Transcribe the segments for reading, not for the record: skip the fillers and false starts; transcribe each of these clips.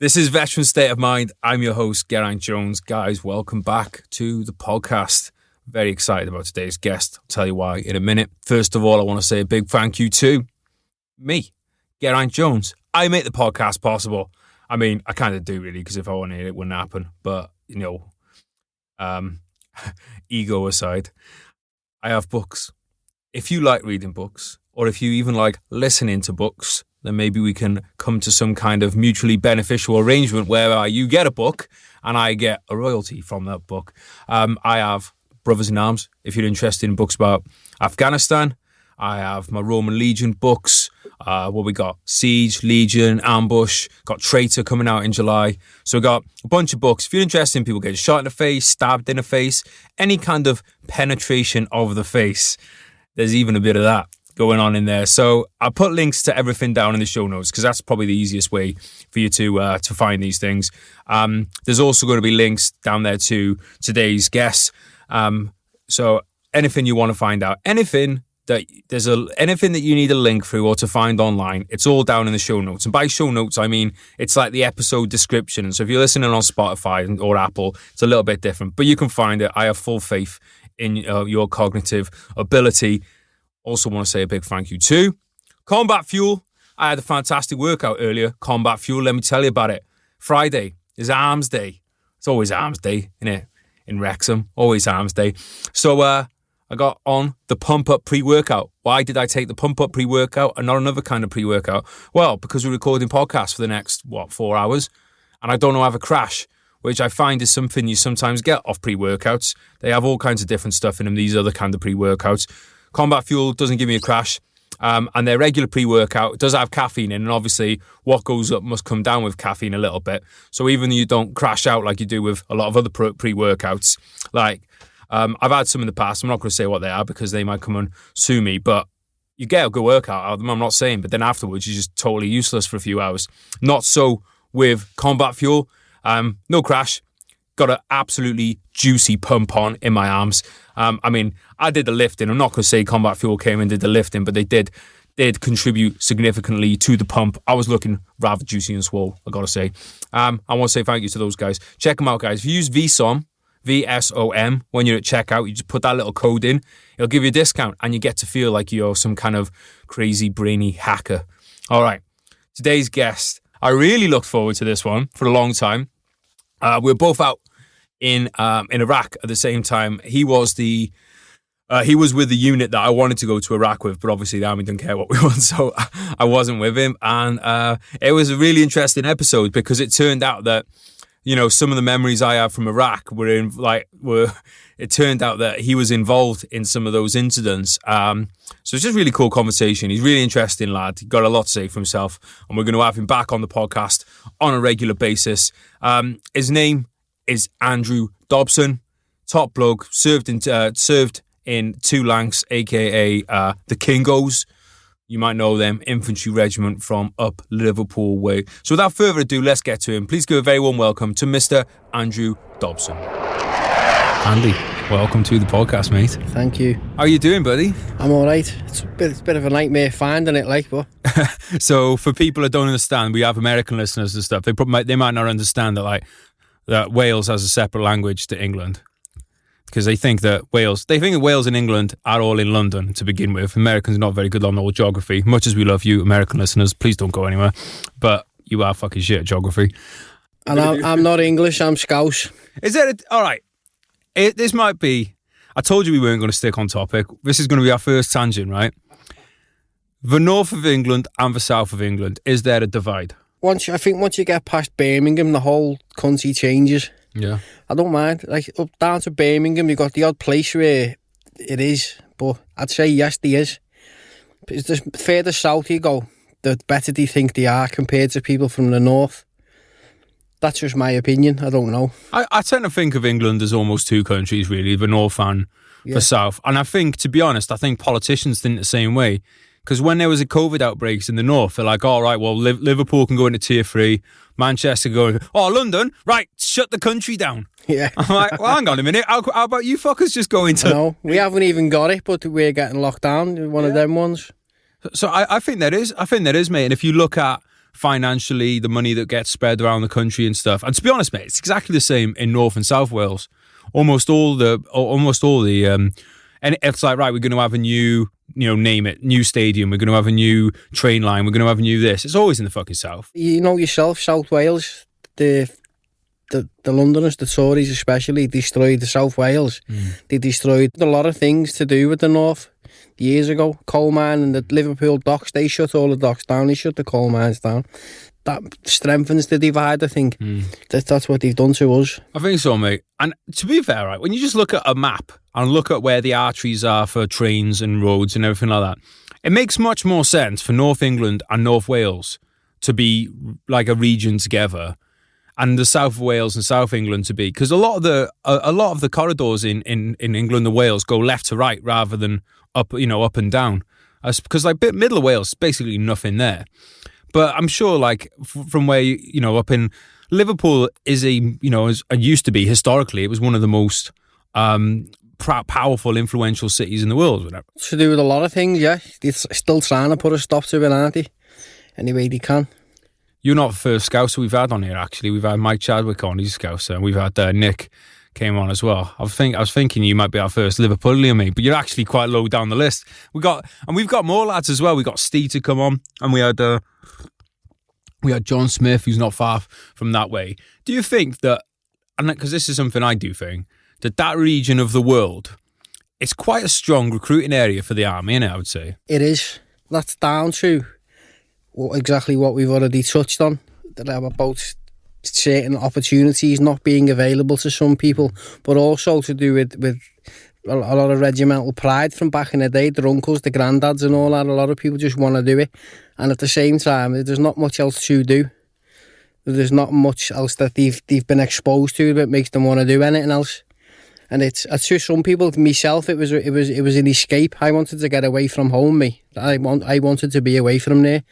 This is Veteran State of Mind. I'm your host, Geraint Jones. Guys, welcome back to the podcast. Very excited about today's guest. I'll tell you why in a minute. First of all, I want to say a big thank you to me, Geraint Jones. I make the podcast possible. I mean, I kind of do really, because if I wanted it wouldn't happen. But, you know, ego aside, I have books. If you like reading books, or if you even like listening to books, then maybe we can come to some kind of mutually beneficial arrangement where you get a book and I get a royalty from that book. I have Brothers in Arms, if you're interested in books about Afghanistan. I have my Roman Legion books. What we got? Siege, Legion, Ambush. Got Traitor coming out in July. So we got a bunch of books. If you're interested in people getting shot in the face, stabbed in the face, any kind of penetration of the face, there's even a bit of that going on in there. So I'll put links to everything down in the show notes, because that's probably the easiest way for you to find these things. There's also going to be links down there to today's guests. So anything you want to find out, anything that you need a link through or to find online, it's all down in the show notes. And by show notes, I mean it's like the episode description. And so if you're listening on Spotify or Apple, it's a little bit different, but you can find it. I have full faith in your cognitive ability. Also want to say a big thank you to Combat Fuel. I had a fantastic workout earlier. Combat Fuel, let me tell you about it. Friday is Arms Day. It's always Arms Day, isn't it? In Wrexham, always Arms Day. So I got on the Pump Up pre-workout. Why did I take the Pump Up pre-workout and not another kind of pre-workout? Well, because we're recording podcasts for the next, 4 hours, and I don't want to have a crash, which I find is something you sometimes get off pre-workouts. They have all kinds of different stuff in them, these other kind of pre-workouts. Combat Fuel doesn't give me a crash, and their regular pre-workout does have caffeine in, and obviously what goes up must come down with caffeine a little bit. So even though you don't crash out like you do with a lot of other pre-workouts, like I've had some in the past, I'm not going to say what they are because they might come and sue me, but you get a good workout out of them, I'm not saying, but then afterwards you're just totally useless for a few hours. Not so with Combat Fuel. No crash. Got an absolutely juicy pump on in my arms. I mean, I did the lifting. I'm not going to say Combat Fuel came and did the lifting, but they did contribute significantly to the pump. I was looking rather juicy and swole, I got to say. I want to say thank you to those guys. Check them out, guys. If you use VSOM, VSOM, when you're at checkout, you just put that little code in. It'll give you a discount, and you get to feel like you're some kind of crazy, brainy hacker. All right, today's guest. I really looked forward to this one for a long time. We're both out in Iraq at the same time. He was with the unit that I wanted to go to Iraq with, but obviously the army didn't care what we want, so I wasn't with him. And it was a really interesting episode because it turned out that, you know, some of the memories I have from Iraq it turned out that he was involved in some of those incidents. So it's just a really cool conversation. He's a really interesting lad. He got a lot to say for himself, and we're going to have him back on the podcast on a regular basis. His name is Andrew Dobson. Top bloke, served in two ranks, aka the Kingos. You might know them, infantry regiment from up Liverpool way. So without further ado, let's get to him. Please give a very warm welcome to Mr. Andrew Dobson. Andy, welcome to the podcast, mate. Thank you. How are you doing, buddy? I'm all right. It's a bit of a nightmare finding it, like, but... So for people that don't understand, we have American listeners and stuff. They might not understand that Wales has a separate language to England, because they think that Wales and England are all in London to begin with. Americans are not very good on all geography. Much as we love you, American listeners, please don't go anywhere. But you are fucking shit at geography. And I'm not English, I'm Scouse. Is that all right? This might be... I told you we weren't going to stick on topic. This is going to be our first tangent, right? The north of England and the south of England, is there a divide? Once you get past Birmingham, the whole country changes. Yeah. I don't mind. Like, up down to Birmingham, you've got the odd place where it is. But I'd say, yes, there is. The further south you go, the better they think they are compared to people from the north. That's just my opinion. I don't know. I tend to think of England as almost two countries, really, the north and the south. And I think, to be honest, politicians think the same way. Because when there was a COVID outbreaks in the north, they're like, all right, well, Liverpool can go into tier 3, Manchester going, London, right, shut the country down. Yeah. I'm like, well, hang on a minute. How about you fuckers just go into... No, we haven't even got it, but we're getting locked down. One of them ones. So I think that is, mate. And if you look at financially, the money that gets spread around the country and stuff. And to be honest, mate, it's exactly the same in North and South Wales. Almost all the, and it's like, right, we're going to have a new, name it, new stadium. We're going to have a new train line. We're going to have a new this. It's always in the fucking South. You know yourself, South Wales, the Londoners, the Tories especially, destroyed the South Wales. They destroyed a lot of things to do with the North. Years ago, coal mine and the Liverpool docks, they shut all the docks down. They shut the coal mines down. That strengthens the divide, I think. That's what they've done to us. I think so, mate. And to be fair, right, when you just look at a map and look at where the arteries are for trains and roads and everything like that, it makes much more sense for North England and North Wales to be like a region together, and the South Wales and South England to be, because a lot of the corridors in England and Wales go left to right rather than up and down, because like middle of Wales, basically nothing there. But I'm sure, like from where up in Liverpool is used to be historically, it was one of the most powerful, influential cities in the world. Whatever. To do with a lot of things, yeah. It's still trying to put a stop to it, aren't they? Any way they can. You're not the first Scouser we've had on here, actually. We've had Mike Chadwick on, he's a Scouser, and we've had Nick came on as well. I was thinking you might be our first Liverpoolian, mate, but you're actually quite low down the list. We've got more lads as well. We got Steve to come on, and we had John Smith, who's not far from that way. Do you think that, and because this is something I do think, that region of the world, it's quite a strong recruiting area for the army, isn't it, I would say? It is. That's down to exactly what we've already touched on, about certain opportunities not being available to some people, but also to do with a lot of regimental pride from back in the day, their uncles, the granddads and all that. A lot of people just want to do it, and at the same time there's not much else to do. There's not much else that they've been exposed to that makes them want to do anything else. And it's to some people, myself, it was an escape. I wanted to get away from home, me. I wanted to be away from there.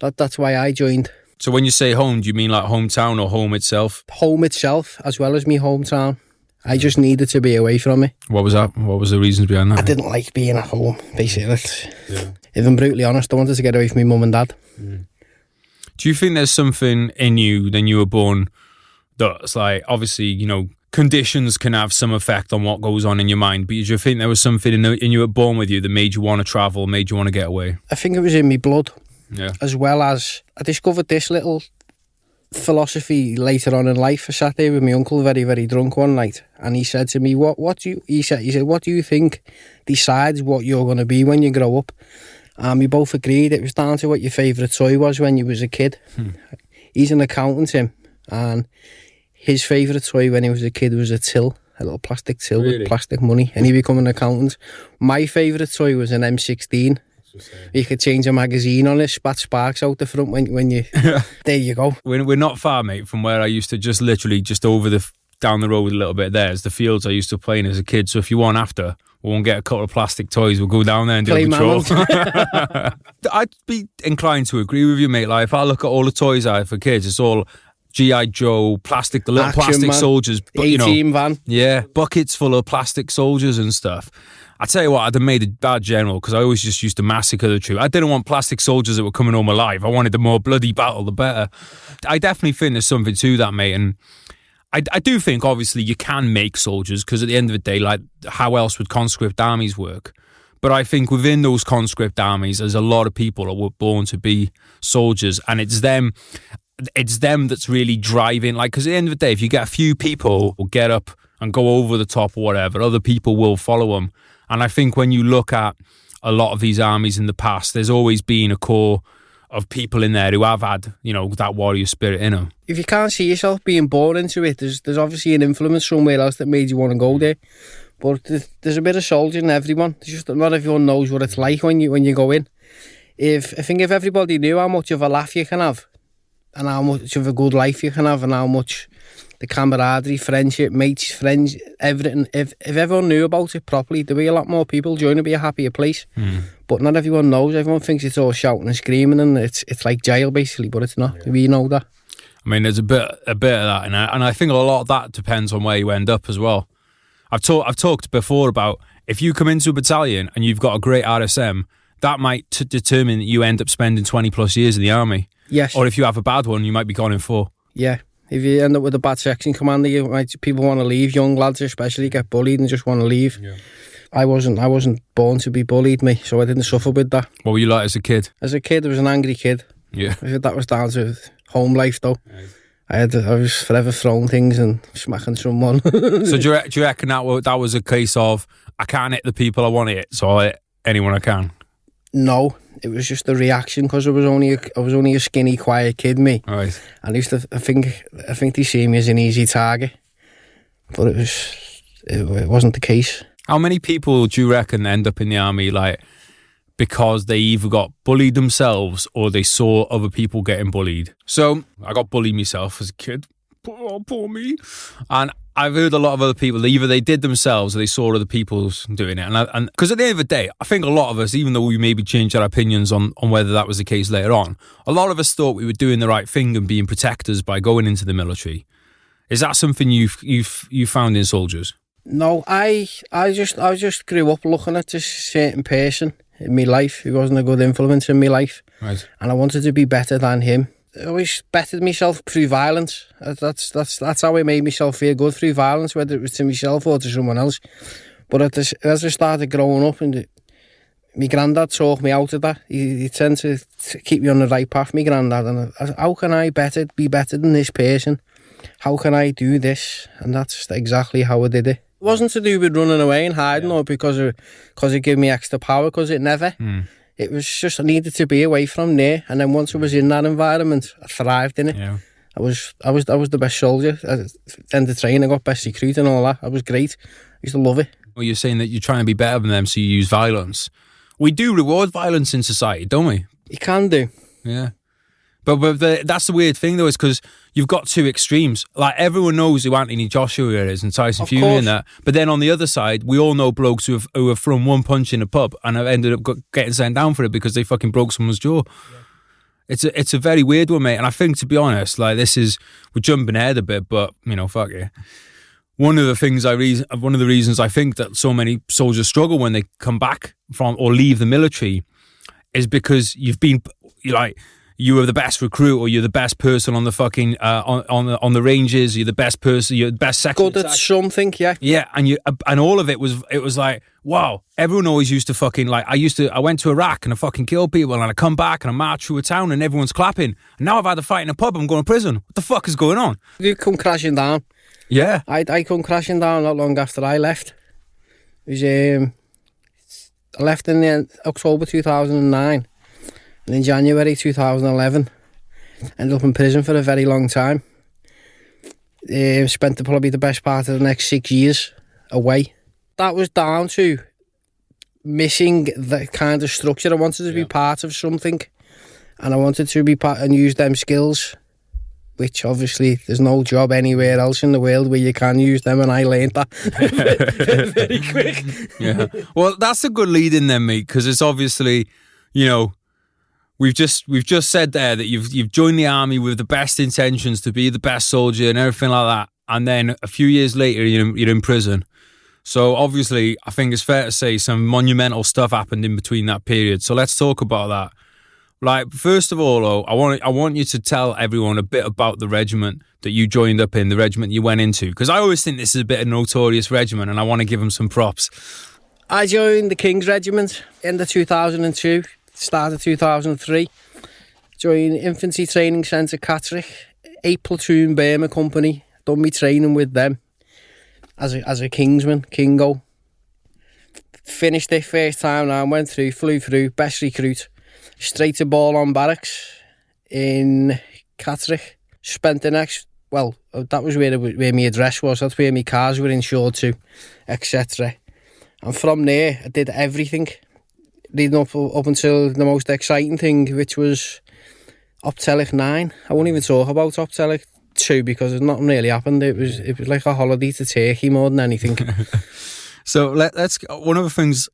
That's why I joined. So when you say home, do you mean like hometown or home itself? Home itself, as well as me hometown. I just needed to be away from it. What was that? What was the reasons behind that? I didn't like being at home, basically. If I'm brutally honest, I wanted to get away from my mum and dad. Do you think there's something in you when you were born that's like, obviously, conditions can have some effect on what goes on in your mind, but do you think there was something in you were born with you that made you want to travel, made you want to get away? I think it was in my blood. Yeah. As well as I discovered this little philosophy later on in life. I sat there with my uncle, very, very drunk one night, and he said to me, what do you think decides what you're going to be when you grow up? And we both agreed it was down to what your favourite toy was when you was a kid. He's an accountant, him, and his favourite toy when he was a kid was a till, a little plastic till with plastic money, and he became an accountant. My favourite toy was an M16. You could change a magazine on it, spat sparks out the front when you... There you go. We're not far, mate, from where I used to just literally just over down the road a little bit. There's the fields I used to play in as a kid. So if you want after, we'll get a couple of plastic toys. We'll go down there and do a patrol. I'd be inclined to agree with you, mate. Like if I look at all the toys I have for kids, it's all G.I. Joe, plastic, the little Action plastic man. soldiers. A-team van. Yeah, buckets full of plastic soldiers and stuff. I tell you what, I'd have made a bad general because I always just used to massacre the troops. I didn't want plastic soldiers that were coming home alive. I wanted the more bloody battle, the better. I definitely think there's something to that, mate. And I do think, obviously, you can make soldiers because at the end of the day, like, how else would conscript armies work? But I think within those conscript armies, there's a lot of people that were born to be soldiers, and it's them that's really driving. Like, because at the end of the day, if you get a few people who get up and go over the top or whatever, other people will follow them. And I think when you look at a lot of these armies in the past, there's always been a core of people in there who have had, that warrior spirit in them. If you can't see yourself being born into it, there's obviously an influence somewhere else that made you want to go there. But there's a bit of soldier in everyone. It's just that not everyone knows what it's like when you go in. I think if everybody knew how much of a laugh you can have, and how much of a good life you can have, and how much the camaraderie, friendship, mates, friends, everything. If everyone knew about it properly, there'd be a lot more people joining. It'd be a happier place. But not everyone knows. Everyone thinks it's all shouting and screaming, and it's like jail basically. But it's not. We know that. I mean, there's a bit of that, and I think a lot of that depends on where you end up as well. I've talked before about if you come into a battalion and you've got a great RSM, that might determine that you end up spending 20 plus years in the army. Yes. Or if you have a bad one, you might be gone in 4. Yeah. If you end up with a bad section commander, people want to leave. Young lads especially get bullied and just want to leave. Yeah. I wasn't born to be bullied, me, so I didn't suffer with that. What were you like as a kid? As a kid, I was an angry kid. Yeah. That was down to home life, though. Right. I was forever throwing things and smacking someone. So do you reckon that was a case of, I can't hit the people I want to hit, so I'll hit anyone I can? No, it was just the reaction, because I was only a skinny, quiet kid, me. Right. At least I think they see me as an easy target, but it wasn't the case. How many people do you reckon end up in the army, like, because they either got bullied themselves or they saw other people getting bullied? So I got bullied myself as a kid. Poor me. And I've heard a lot of other people, either they did themselves or they saw other people doing it. And because at the end of the day, I think a lot of us, even though we maybe changed our opinions on whether that was the case later on, a lot of us thought we were doing the right thing and being protectors by going into the military. Is that something you found in soldiers? No, I just grew up looking at this certain person in my life who wasn't a good influence in my life. Right. And I wanted to be better than him. I always bettered myself through violence. That's how I made myself feel good, through violence, whether it was to myself or to someone else. But as I started growing up, and my granddad talked me out of that. He tended to keep me on the right path, my granddad. And how can I be better than this person? How can I do this? And that's exactly how I did it. It wasn't to do with running away and hiding, or because it gave me extra power, because it never. It was just, I needed to be away from there. And then once I was in that environment, I thrived in it. Yeah. I was the best soldier. At the end of training, I got best recruit and all that. I was great. I used to love it. Well, you're saying that you're trying to be better than them, so you use violence. We do reward violence in society, don't we? You can do. Yeah. But that's the weird thing, though, is because you've got two extremes. Like, everyone knows who Anthony Joshua is and Tyson Fury and that. But then on the other side, we all know blokes who have thrown one punch in a pub and have ended up getting sent down for it because they fucking broke someone's jaw. Yeah. It's a very weird one, mate. And I think, to be honest, like, we're jumping ahead a bit, but, fuck it. One of the reasons I think that so many soldiers struggle when they come back from or leave the military is because you were the best recruit, or you're the best person on the fucking on the ranges. You're the best person. You're the best second. Good at something, yeah. Yeah, and all of it was like, wow. Everyone always used to fucking, like, I went to Iraq and I fucking killed people, and I come back and I march through a town and everyone's clapping. And now I've had a fight in a pub. I'm going to prison. What the fuck is going on? You come crashing down. Yeah, I come crashing down not long after I left. It was I left in October 2009. And in January 2011, ended up in prison for a very long time. Spent probably the best part of the next 6 years away. That was down to missing the kind of structure. I wanted to be part of something, and I wanted to be part and use them skills, which obviously there's no job anywhere else in the world where you can use them, and I learned that very quick. Yeah. Well, that's a good lead in then, mate, because it's obviously, We've just said there that you've joined the army with the best intentions to be the best soldier and everything like that, and then a few years later you're in prison. So obviously, I think it's fair to say some monumental stuff happened in between that period. So let's talk about that. Like, first of all, though, I want you to tell everyone a bit about the regiment that you joined up in, the regiment you went into, because I always think this is a bit of a notorious regiment, and I want to give them some props. I joined the King's Regiment end of 2002. Start of 2003, joined Infantry Training Centre Catterick, 8 Platoon Burma Company, done my training with them as a Kingsman, Kingo. Finished it first time round, flew through, best recruit, straight to Ball on Barracks in Catterick. Spent the next, that was where my address was, that's where my cars were insured to, etc. And from there, I did everything. Leading up until the most exciting thing, which was Optelic 9. I won't even talk about Optelic 2 because nothing really happened. It was like a holiday to Turkey more than anything. So let's. One of the things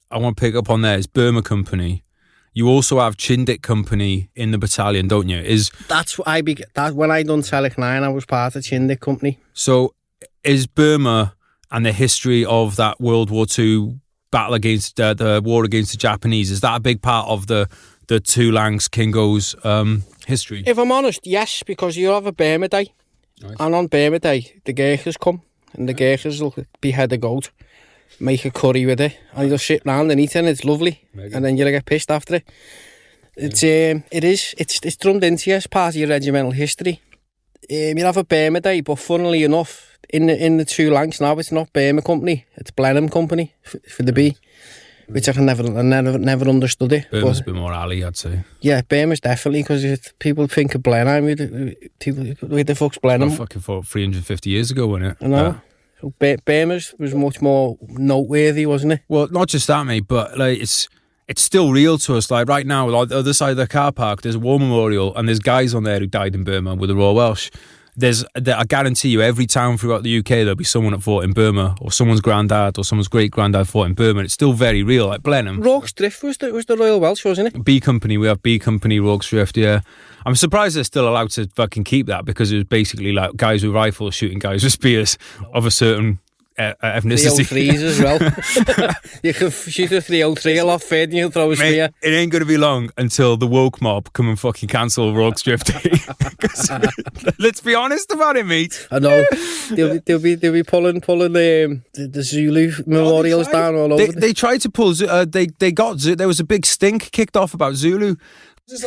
I want to pick up on there is Burma Company. You also have Chindik Company in the battalion, don't you? That's what when I done Telic 9, I was part of Chindik Company. So is Burma and the history of that World War II battle against the war against the Japanese, is that a big part of the the two Langs Kingo's history? If I'm honest, yes, because you have a Burma Day. Nice. And on Burma Day, the Gurkhas come, and the Gurkhas will behead a goat, make a curry with it, and you'll sit round and eat it, and it's lovely. Mega. And then you'll get pissed after it. It's drummed into you as part of your regimental history. You have a Burma Day, but funnily enough, in the two Langs now, it's not Burma Company, it's Blenheim Company for the bee. Which I never understood it. Burma's a bit more alley, I'd say. Yeah, Burma's definitely, because people think of Blenheim. Where the fuck's Blenheim? I fucking thought 350 years ago, wasn't it? I know. So Burma's was much more noteworthy, wasn't it? Well, not just that, mate, but like it's still real to us. Like right now, on the other side of the car park, there's a war memorial, and there's guys on there who died in Burma with the Royal Welsh. I guarantee you, every town throughout the UK, there'll be someone that fought in Burma, or someone's granddad, or someone's great granddad fought in Burma. It's still very real, like Blenheim. Rorke's Drift was the Royal Welsh, wasn't it? B Company, we have B Company, Rorke's Drift. Yeah, I'm surprised they're still allowed to fucking keep that, because it was basically like guys with rifles shooting guys with spears of a certain ethnicity. 303s as well. You can shoot a 303 a lot fair and you'll throw a spear. It ain't going to be long until the woke mob come and fucking cancel Rorke's Drift. Let's be honest about it, mate. I know. They'll be pulling the Zulu memorials down all over. They tried to pull. There was a big stink kicked off about Zulu.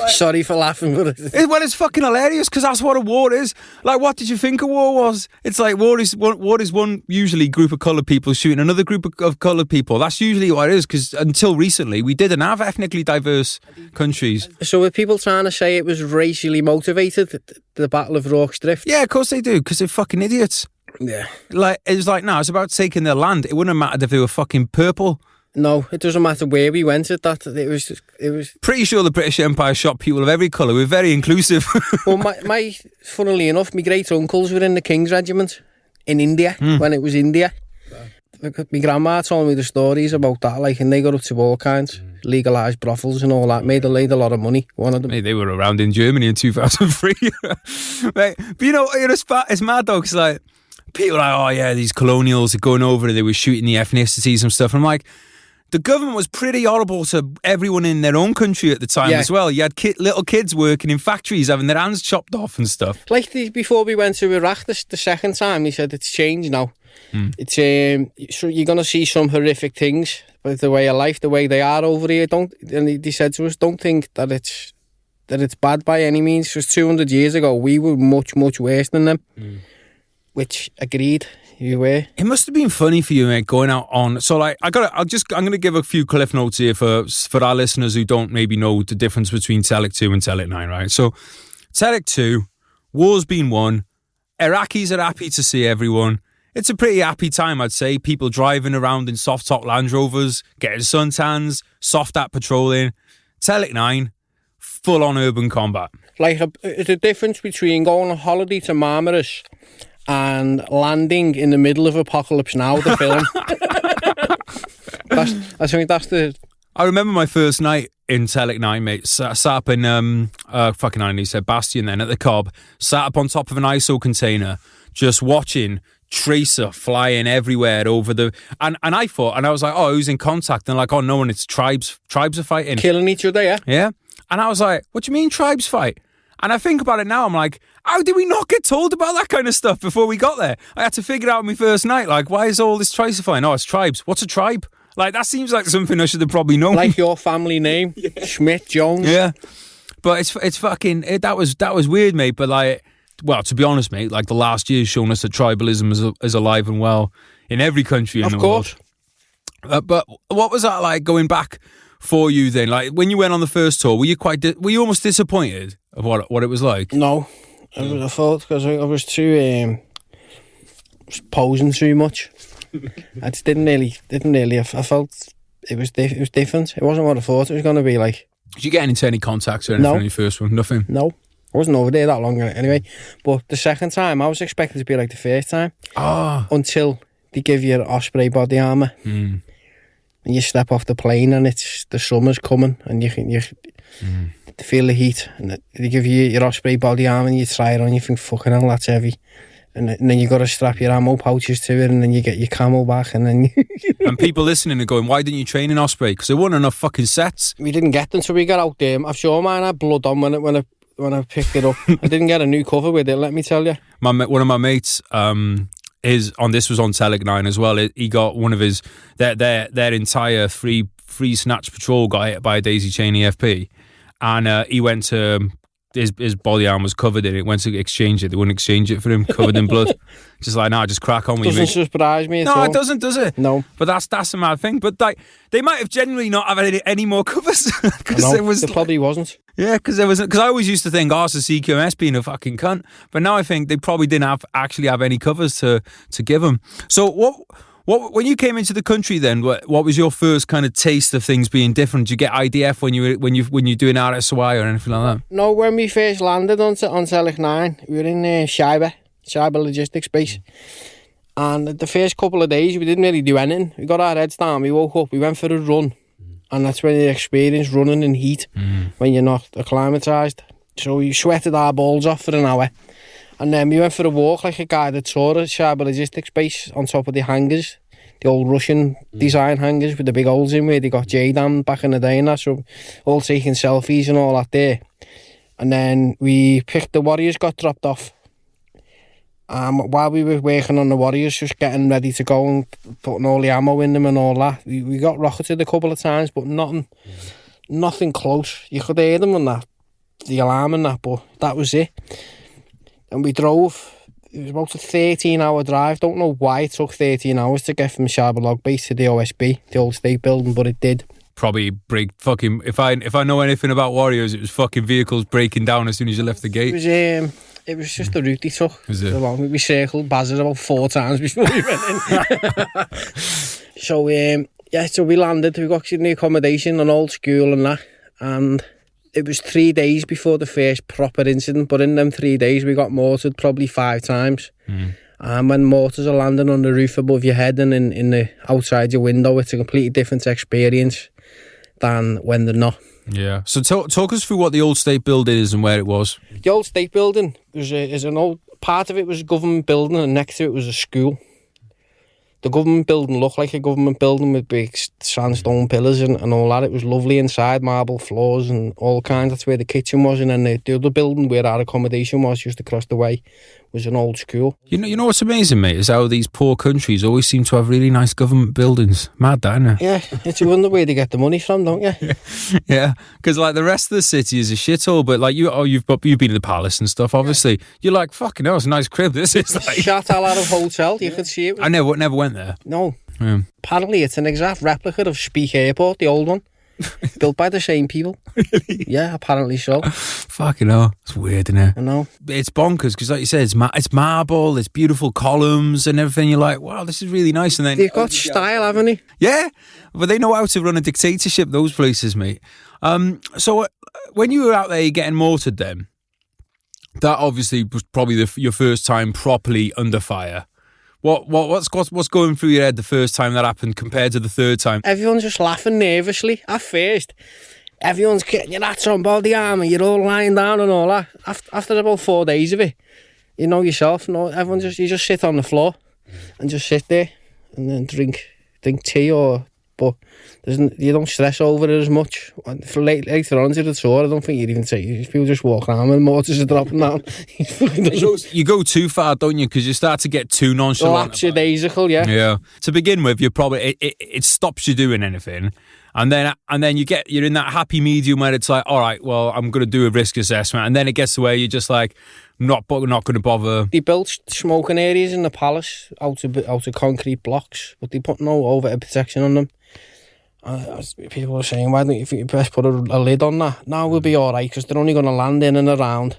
Like, sorry for laughing, but it's fucking hilarious, because that's what a war is. Like, what did you think a war was? It's like war is one usually group of coloured people shooting another group of coloured people. That's usually what it is, because until recently we didn't have ethnically diverse countries. So were people trying to say it was racially motivated, the Battle of Rorke's Drift? Yeah, of course they do, because they're fucking idiots. Yeah. Like, it's like, no, it's about taking their land. It wouldn't have mattered if they were fucking purple. No, it doesn't matter where we went at that. It was. Pretty sure the British Empire shot people of every colour. We're very inclusive. Well, funnily enough, my great uncles were in the King's Regiment in India when it was India. My grandma told me the stories about that, like, and they got up to all kinds, legalised brothels and all that. Made a lot of money. One of them. Hey, they were around in Germany in 2003. Right. But it's mad though, because like people are like, oh yeah, these colonials are going over. They were shooting the ethnicities and stuff. And I'm like, the government was pretty horrible to everyone in their own country at the time as well. You had little kids working in factories having their hands chopped off and stuff. Like before we went to Iraq the second time, he said it's changed now. It's so you're going to see some horrific things with the way of life, the way they are over here. And he said to us, don't think that it's bad by any means. Because 200 years ago, we were much, much worse than them. Which, agreed. You were. It must have been funny for you, mate, going out on. So, like, I'm going to give a few cliff notes here for our listeners who don't maybe know the difference between Telic 2 and Telic 9, right? So, Telic 2, war's been won. Iraqis are happy to see everyone. It's a pretty happy time, I'd say. People driving around in soft top Land Rovers, getting suntans, soft at patrolling. Telic 9, full on urban combat. Like the difference between going on holiday to Marmaris and landing in the middle of Apocalypse Now, the film. I think that's the... I remember my first night in Telic 9, mate. Sat up in, I nearly said Bastion then, at the Cobb. Sat up on top of an ISO container, just watching Tracer flying everywhere over the... And I thought, and I was like, oh, who's in contact? And like, oh, no one, it's tribes. Tribes are fighting. Killing each other, yeah? Yeah. And I was like, what do you mean tribes fight? And I think about it now, I'm like, how did we not get told about that kind of stuff before we got there? I had to figure it out on my first night. Like, why is all this Tracer fighting? Oh, it's tribes. What's a tribe? Like, that seems like something I should have probably known. Like your family name, Schmidt, Jones. Yeah. But it's fucking... that was weird, mate. But like... Well, to be honest, mate, like the last year's shown us that tribalism is alive and well in every country in the world. Of course. But what was that like going back for you then? Like when you went on the first tour, were you almost disappointed of what it was like? No, I thought because I was too posing too much. I just didn't really. I felt it was different. It wasn't what I thought it was going to be like. Did you get into any contacts or anything on your first one? Nothing. No. I wasn't over there that long anyway. But the second time, I was expecting to be like the first time. Until they give you Osprey body armour. And you step off the plane and it's the summer's coming and you feel the heat. And they give you your Osprey body armour and you try it on and you think, fucking hell, that's heavy. And then you got to strap your ammo pouches to it, and then you get your camel back, and then... And people listening are going, why didn't you train in Osprey? Because there weren't enough fucking sets. We didn't get them, so we got out there. I'm sure mine had blood on when I picked it up. I didn't get a new cover with it, let me tell you. One of my mates, this was on Telic 9 as well. He got one of his their entire free snatch patrol got hit by a daisy chain EFP, and he went to his body arm was covered in it. Went to exchange it, they wouldn't exchange it for him, covered in blood. Just like, nah, just crack on with you. Doesn't surprise me at all. No, it doesn't, does it? No. But that's a mad thing. But like, they might have genuinely not have any more covers because there probably wasn't. Yeah, because I always used to think, it's the CQMS being a fucking cunt. But now I think they probably didn't actually have any covers to give them. So what when you came into the country then, what was your first kind of taste of things being different? Did you get IDF when you're doing RSY or anything like that? No, when we first landed on Telic 9, we were in Scheibe logistics base. And the first couple of days, we didn't really do anything. We got our heads down, we woke up, we went for a run. And that's when you experience running in heat, when you're not acclimatised. So we sweated our balls off for an hour. And then we went for a walk like a guided tour at Scheibe logistics base on top of the hangars. The old Russian design hangars with the big holes in where they got J-Dam back in the day and that. So all taking selfies and all that there. And then the Warriors got dropped off. While we were working on the Warriors, just getting ready to go and putting all the ammo in them and all that, we got rocketed a couple of times, but nothing close. You could hear them and that, the alarm and that, but that was it. And we drove. It was about a 13-hour drive. Don't know why it took 13 hours to get from Scheibe Log Base to the OSB, the old state building, but it did. Probably break fucking. If I know anything about Warriors, it was fucking vehicles breaking down as soon as you left the gate. It was just the route they took. We circled Basra about 4 times before we went in. So we landed. We got in the accommodation, an old school and that, and it was 3 days before the first proper incident, but in them 3 days we got mortared probably 5 times. And when mortars are landing on the roof above your head and in the outside your window, it's a completely different experience than when they're not. Yeah. So talk us through what the old state building is and where it was. The old state building is an old part of it was a government building, and next to it was a school. The government building looked like a government building with big sandstone pillars and all that. It was lovely inside, marble floors and all kinds. That's where the kitchen was. And then the other building where our accommodation was, just across the way, was an old school. You know what's amazing, mate, is how these poor countries always seem to have really nice government buildings. Mad, that, isn't it? Yeah, it's a wonder where they get the money from, don't you? Yeah, because like the rest of the city is a shithole, but like you've been to the palace and stuff. Obviously, you're like, fucking hell, it's a nice crib. This is like Chateau out of hotel. You could see it. I never went there. No. Yeah. Apparently, it's an exact replica of Speak Airport, the old one. Built by the same people. Really? Yeah, apparently so. Fucking hell. It's weird, isn't it? I know. It's bonkers because, like you said, it's marble, it's beautiful columns and everything. You're like, wow, this is really nice. And then they've got style, haven't they? Yeah, but they know how to run a dictatorship, those places, mate. So when you were out there getting mortared then, that obviously was probably your first time properly under fire. What's going through your head the first time that happened compared to the third time? Everyone's just laughing nervously at first. Everyone's getting your hats on body armour, you're all lying down and all that. After about 4 days of it, you know yourself. No, you just sit on the floor and just sit there and then drink tea but you don't stress over it as much. Later on to the tour, I don't think you'd even say people just walk around and mortars are dropping down. You go too far, don't you? Because you start to get too nonchalant. Lapsadaisical, yeah. Yeah. To begin with, you probably it stops you doing anything, and then you're in that happy medium where it's like, all right, well, I'm going to do a risk assessment, and then it gets to where you're just like, not going to bother. They built smoking areas in the palace out of concrete blocks, but they put no overhead protection on them. People were saying, why don't you best put a lid on that? Now we'll be all right because they're only going to land in and around.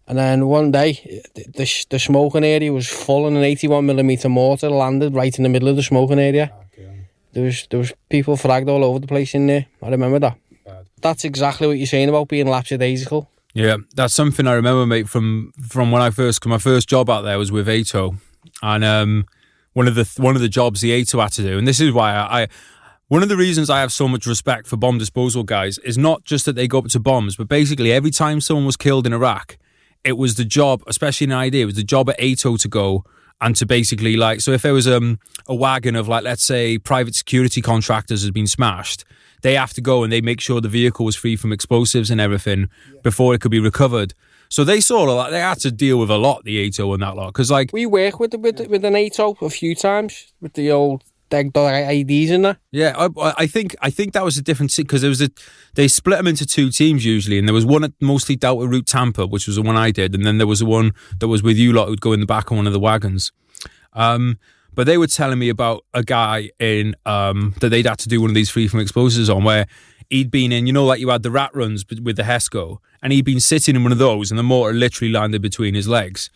And then one day, the smoking area was full and an 81mm mortar landed right in the middle of the smoking area. Okay. There was people fragged all over the place in there. I remember that. Bad. That's exactly what you're saying about being lapsadaisical. Yeah, that's something I remember, mate, from when my first job out there was with ATO. And one of the jobs the ATO had to do, and this is why one of the reasons I have so much respect for bomb disposal guys is not just that they go up to bombs, but basically every time someone was killed in Iraq, it was the job, especially in ID, it was the job at ATO to go and to basically like, so if there was a wagon of like, let's say private security contractors has been smashed, they have to go and they make sure the vehicle was free from explosives and everything before it could be recovered. So they sort of like, they had to deal with a lot, the ATO and that lot. Because like, we work with an ATO a few times with the old IDs in there. Yeah, I think that was a different because they split them into two teams usually, and there was one that mostly dealt with Route Tampa, which was the one I did, and then there was the one that was with you lot who'd go in the back of one of the wagons. But they were telling me about a guy in that they'd had to do one of these free from explosives on, where he'd been in, you know, like you had the rat runs with the HESCO, and he'd been sitting in one of those, and the mortar literally landed between his legs.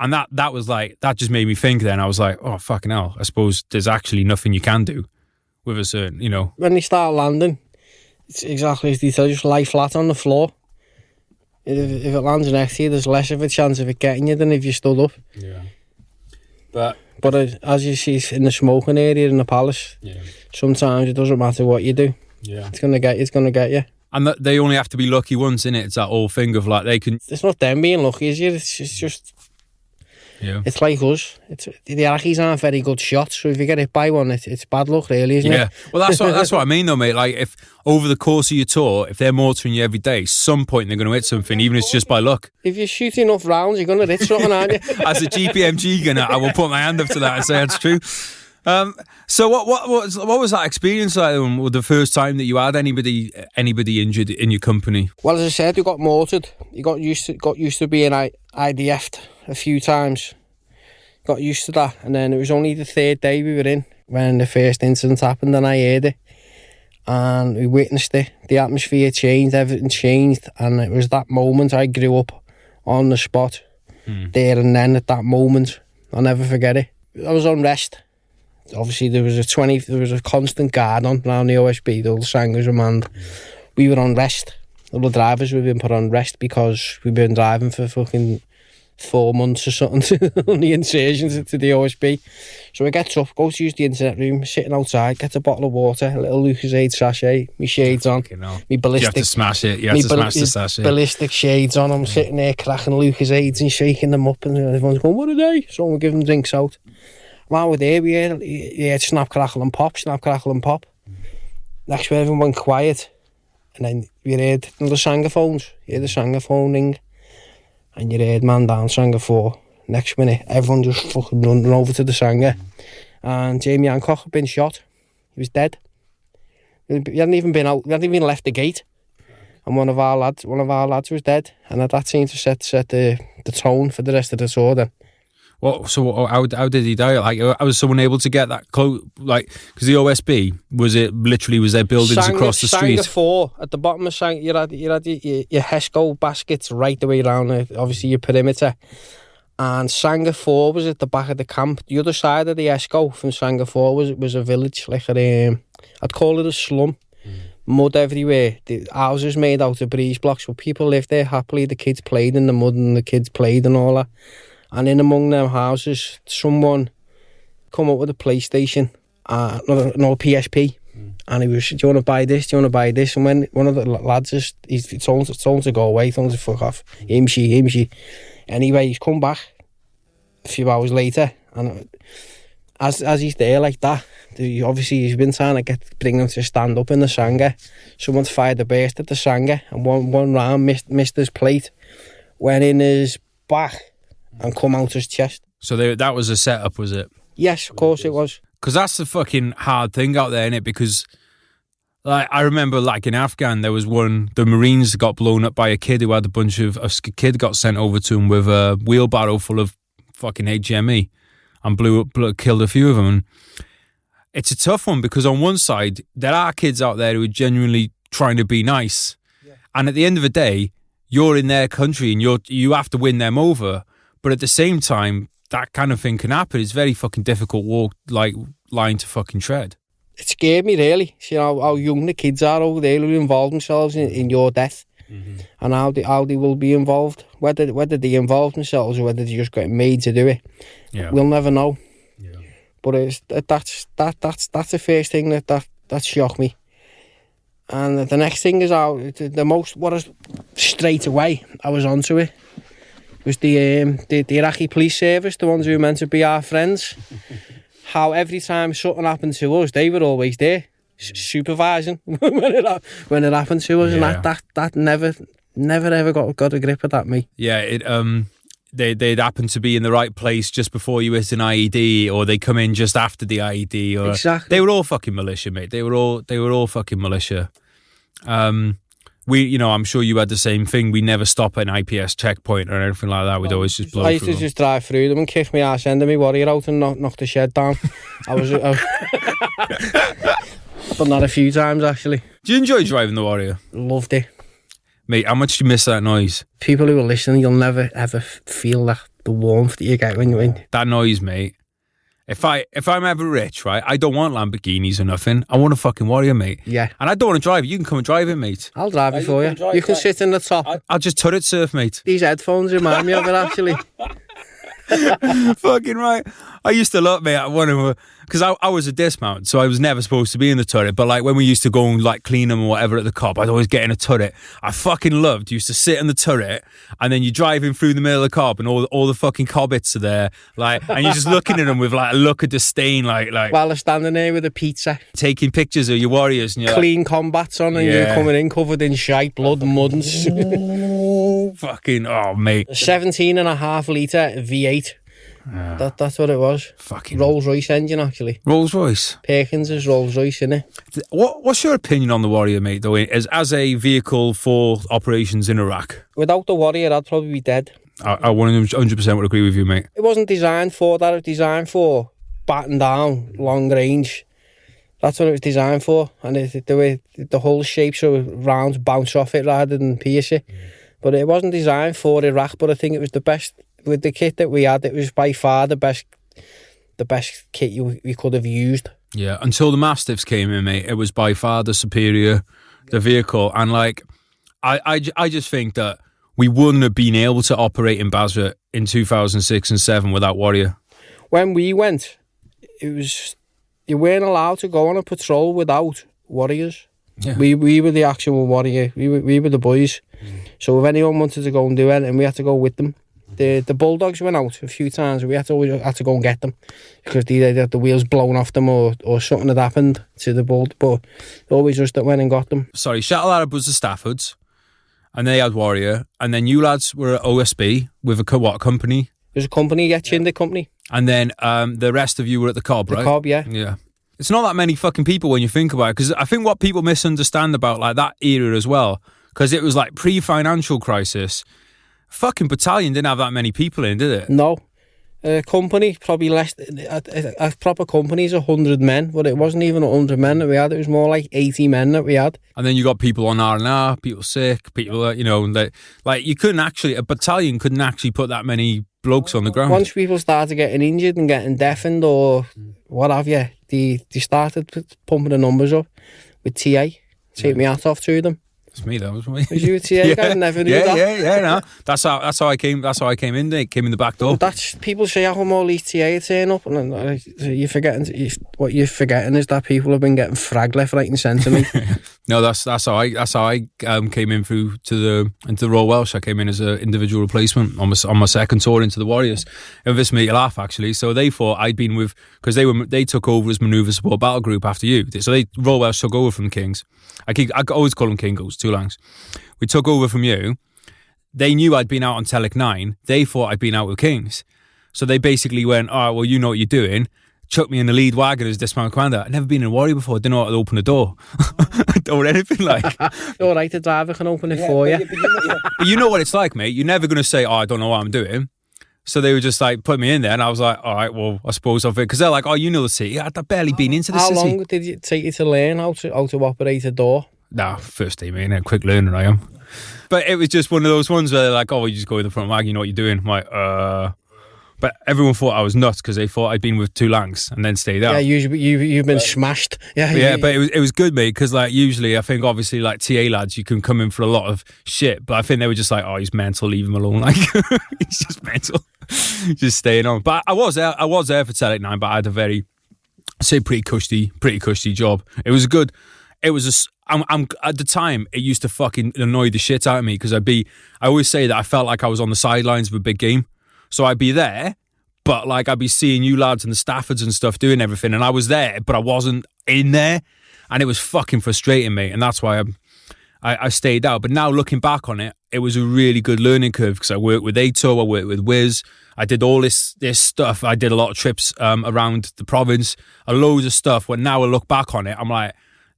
And that was like, that just made me think then. I was like, oh, fucking hell. I suppose there's actually nothing you can do with a certain, you know. When they start landing, it's exactly as they tell you, just lie flat on the floor. If it lands next to you, there's less of a chance of it getting you than if you stood up. Yeah. But as you see in the smoking area in the palace, sometimes it doesn't matter what you do. Yeah. It's going to get you. And they only have to be lucky once, innit? It's that whole thing of like, they can... It's not them being lucky, is it? It's just... Yeah. It's like us. The Iraqis aren't very good shots, so if you get hit by one, it's bad luck, really, isn't it? Yeah. Well, that's what I mean, though, mate. Like, if over the course of your tour, if they're mortaring you every day, some point they're going to hit something, even if it's just by luck. If you shoot enough rounds, you're going to hit something, aren't you? As a GPMG gunner, I will put my hand up to that and say that's true. So what was that experience like the first time that you had anybody injured in your company? Well, as I said, you got mortared. You got used to being IDF'd a few times. Got used to that, and then it was only the third day we were in when the first incident happened, and I heard it, and we witnessed it. The atmosphere changed, everything changed, and it was that moment I grew up on the spot, there and then at that moment. I'll never forget it. I was on rest. Obviously, there was a constant guard on around the OSB, the Sangers remand. We were on rest. All the drivers were being put on rest because we've been driving for fucking 4 months or something on the insertions into the OSB. So I get up, go to use the internet room, sitting outside, get a bottle of water, a little Lucozade sachet, my shades on, my ballistic. You have to smash it. You have to smash the sachet. Ballistic shades on. I'm sitting there cracking Lucozades and shaking them up, and everyone's going, "What are they?" So we're giving drinks out. While we're there, we heard snap, crackle and pop, snap, crackle and pop. Next minute, everyone went quiet. And then we heard the Sangaphones. You heard the Sangaphone ring. And you heard man down, Sangha 4. Next minute, everyone just fucking running over to the Sangha. And Jamie Hancock had been shot. He was dead. He hadn't even been out, he hadn't even left the gate. And one of our lads was dead. And that seemed to set the tone for the rest of the tour then. Well, so how did he die? Like, was someone able to get that close? Like, because the OSB was there buildings across the street? Sangha 4 at the bottom of Sangha, you had your HESCO baskets right the way around. Obviously, your perimeter, and Sangha 4 was at the back of the camp. The other side of the HESCO from Sangha 4 was a village, like I'd call it a slum. Mud everywhere. The houses made out of breeze blocks, but people lived there happily. The kids played in the mud, and the kids played and all that. And in among them houses, someone come up with a PlayStation, no PSP, and he was, "Do you want to buy this? Do you want to buy this?" And when one of the lads he's told to go away, told him to fuck off, him she. Anyway, he's come back a few hours later, and as he's there like that, obviously he's been trying to bring him to stand up in the Sangha. Someone's fired a burst at the Sangha, and one round missed his plate, went in his back and come out his chest. So that was a setup, was it? Yes, of course it was. Because that's the fucking hard thing out there, innit? Because like, I remember like in Afghan, there was the Marines got blown up by a kid who had a kid got sent over to him with a wheelbarrow full of fucking HME and killed a few of them. And it's a tough one because on one side, there are kids out there who are genuinely trying to be nice. Yeah. And at the end of the day, you're in their country and you have to win them over. But at the same time, that kind of thing can happen. It's very fucking difficult line to fucking tread. It scared me, really. See how young the kids are over there who involve themselves in your death, and how they will be involved. Whether they involve themselves or whether they just got made to do it, we'll never know. Yeah. But that's the first thing that shocked me. And the next thing is straight away I was onto it. was the Iraqi police service, the ones who were meant to be our friends. How every time something happened to us, they were always there, supervising when it happened to us, and that never ever got a grip of that, mate. Yeah, they'd happen to be in the right place just before you hit an IED, or they come in just after the IED, or exactly. They were all fucking militia, mate. They were all fucking militia. I'm sure you had the same thing. We never stop at an IPS checkpoint or anything like that. We'd always just blow through. I used to just drive through them and kick my ass end of my warrior out and knock the shed down. I was but not a few times, actually. Do you enjoy driving the Warrior? Loved it. Mate, how much do you miss that noise? People who are listening, you'll never ever feel the warmth that you get when you're in. That noise, mate. If I'm ever rich, right, I don't want Lamborghinis or nothing. I want a fucking Warrior, mate. Yeah. And I don't want to drive it. You can come and drive it, mate. I'll drive it for you. You can sit in the top. I'll just turret surf, mate. These headphones remind me of it, actually. Fucking right. I used to love, mate, I wanted, because I was a dismount, so I was never supposed to be in the turret, but like when we used to go and like clean them or whatever at the cop, I'd always get in a turret. I fucking loved, used to sit in the turret, and then you're driving through the middle of the cop, and all the fucking cobbits are there, like, and you're just looking at them with like a look of disdain, like while they're standing there with a pizza, taking pictures of your Warriors, and you're clean combats on, and you're coming in covered in shite, blood and mud and fucking, oh mate, 17.5 litre V8. That's what it was. Fucking Rolls Royce engine, actually. Rolls Royce. Perkins' Rolls Royce, innit? What's your opinion on the Warrior, mate? Though, as a vehicle for operations in Iraq? Without the Warrior, I'd probably be dead. I 100% would agree with you, mate. It wasn't designed for that. It was designed for batten down, long range. That's what it was designed for. And the whole shape, so rounds bounce off it rather than pierce it. But it wasn't designed for Iraq. But I think it was the best. With the kit that we had, it was by far the best kit we could have used. Yeah, until the Mastiffs came in, mate, it was by far the superior, the vehicle. And like, I just think that we wouldn't have been able to operate in Basra in 2006 and 7 without Warrior. When we went, you weren't allowed to go on a patrol without Warriors. Yeah. We were the actual Warrior. We were the boys. So if anyone wanted to go and do anything, we had to go with them. The Bulldogs went out a few times. We had to go and get them because they had the wheels blown off them or something had happened to the Bulldog. But always just that went and got them. Sorry, Shuttle Arab was the Staffords, and they had Warrior, and then you lads were at OSB with a company? There's a company, Chinder Company. And then the rest of you were at the Cobb, right? The Cobb, yeah. Yeah. It's not that many fucking people when you think about it, because I think what people misunderstand about like that era as well, because it was like pre-financial crisis. Fucking battalion didn't have that many people in, did it? No. A company, probably less. A proper company is 100 men, but it wasn't even 100 men that we had. It was more like 80 men that we had. And then you got people on R&R, people sick, people, like you couldn't actually, a battalion couldn't actually put that many blokes on the ground. Once people started getting injured and getting deafened or what have you, they started pumping the numbers up with TA. Take me hat off to them. It's me, that was me. Was you a TA? I never knew that. Yeah, no. That's how I came. That's how I came in. They came in the back door. That's people say how come all these TA turn up, and what you're forgetting is that people have been getting fragged left, right, and centre. Me. No, that's how I came in through into the Royal Welsh. I came in as an individual replacement on my second tour into the Warriors. And this made me laugh actually. So they thought I'd been with, because they took over as manoeuvre support battle group after you. So Royal Welsh took over from the Kings. I always call them Kingos, two langs. We took over from you. They knew I'd been out on Telic 9. They thought I'd been out with Kings. So they basically went, all right, well, you know what you're doing. Chucked me in the lead wagon as dismount commander. I'd never been in a Warrior before. Didn't know how to open the door. Or anything like. All right, the driver can open it for you. But you know what it's like, mate. You're never going to say, I don't know what I'm doing. So they were just like, put me in there. And I was like, all right, well, I suppose I'll fit. Because they're like, oh, you know the city. I'd barely been into the city. How long did it take you to learn how to operate a door? Nah, first day, mate. Quick learner I am. But it was just one of those ones where they're like, oh, you just go in the front wagon, you know what you're doing. I'm like, But everyone thought I was nuts because they thought I'd been with two langs and then stayed out. Yeah, you've been smashed. Yeah, but it was good, mate, because like usually I think obviously like TA lads, you can come in for a lot of shit, but I think they were just like, oh, he's mental, leave him alone. Like he's just mental, just staying on. But I was there for Telic 9, but I had a pretty cushy job. It was good. I'm at the time, it used to fucking annoy the shit out of me because I always say that I felt like I was on the sidelines of a big game. So I'd be there, but like I'd be seeing you lads and the Staffords and stuff doing everything, and I was there, but I wasn't in there, and it was fucking frustrating, mate. And that's why I stayed out. But now looking back on it, it was a really good learning curve because I worked with Ato, I worked with Wiz, I did all this stuff. I did a lot of trips around the province, loads of stuff. When now I look back on it, I'm like,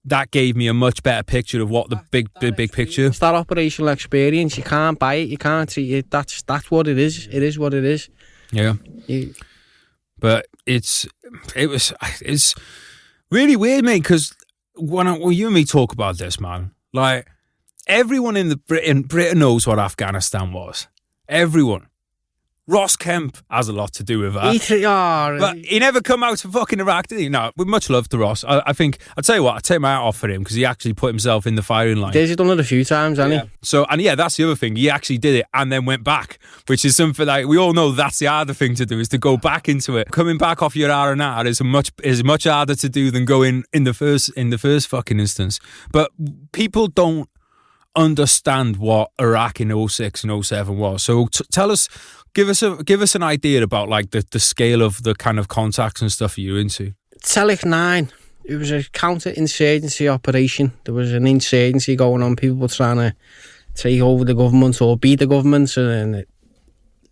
that gave me a much better picture of what the big picture. It's that operational experience. You can't buy it. You can't treat it. That's what it is. It is what it is. Yeah. But it's really weird, mate. Because when you and me talk about this, man, like everyone in Britain knows what Afghanistan was. Everyone. Ross Kemp has a lot to do with that. But he never come out of fucking Iraq, did he? No, with much love to Ross. I think, I'll tell you what, I'll take my hat off for him because he actually put himself in the firing line. He's done it a few times, hasn't he? So, and yeah, that's the other thing. He actually did it and then went back, which is something like, we all know that's the harder thing to do, is to go back into it. Coming back off your R&R is much harder to do than going in the first fucking instance. But people don't understand what Iraq in 06 and 07 was. So tell us, give us an idea about like the scale of the kind of contacts and stuff you were into. Telic 9, it was a counter-insurgency operation. There was an insurgency going on. People were trying to take over the government or beat the government, and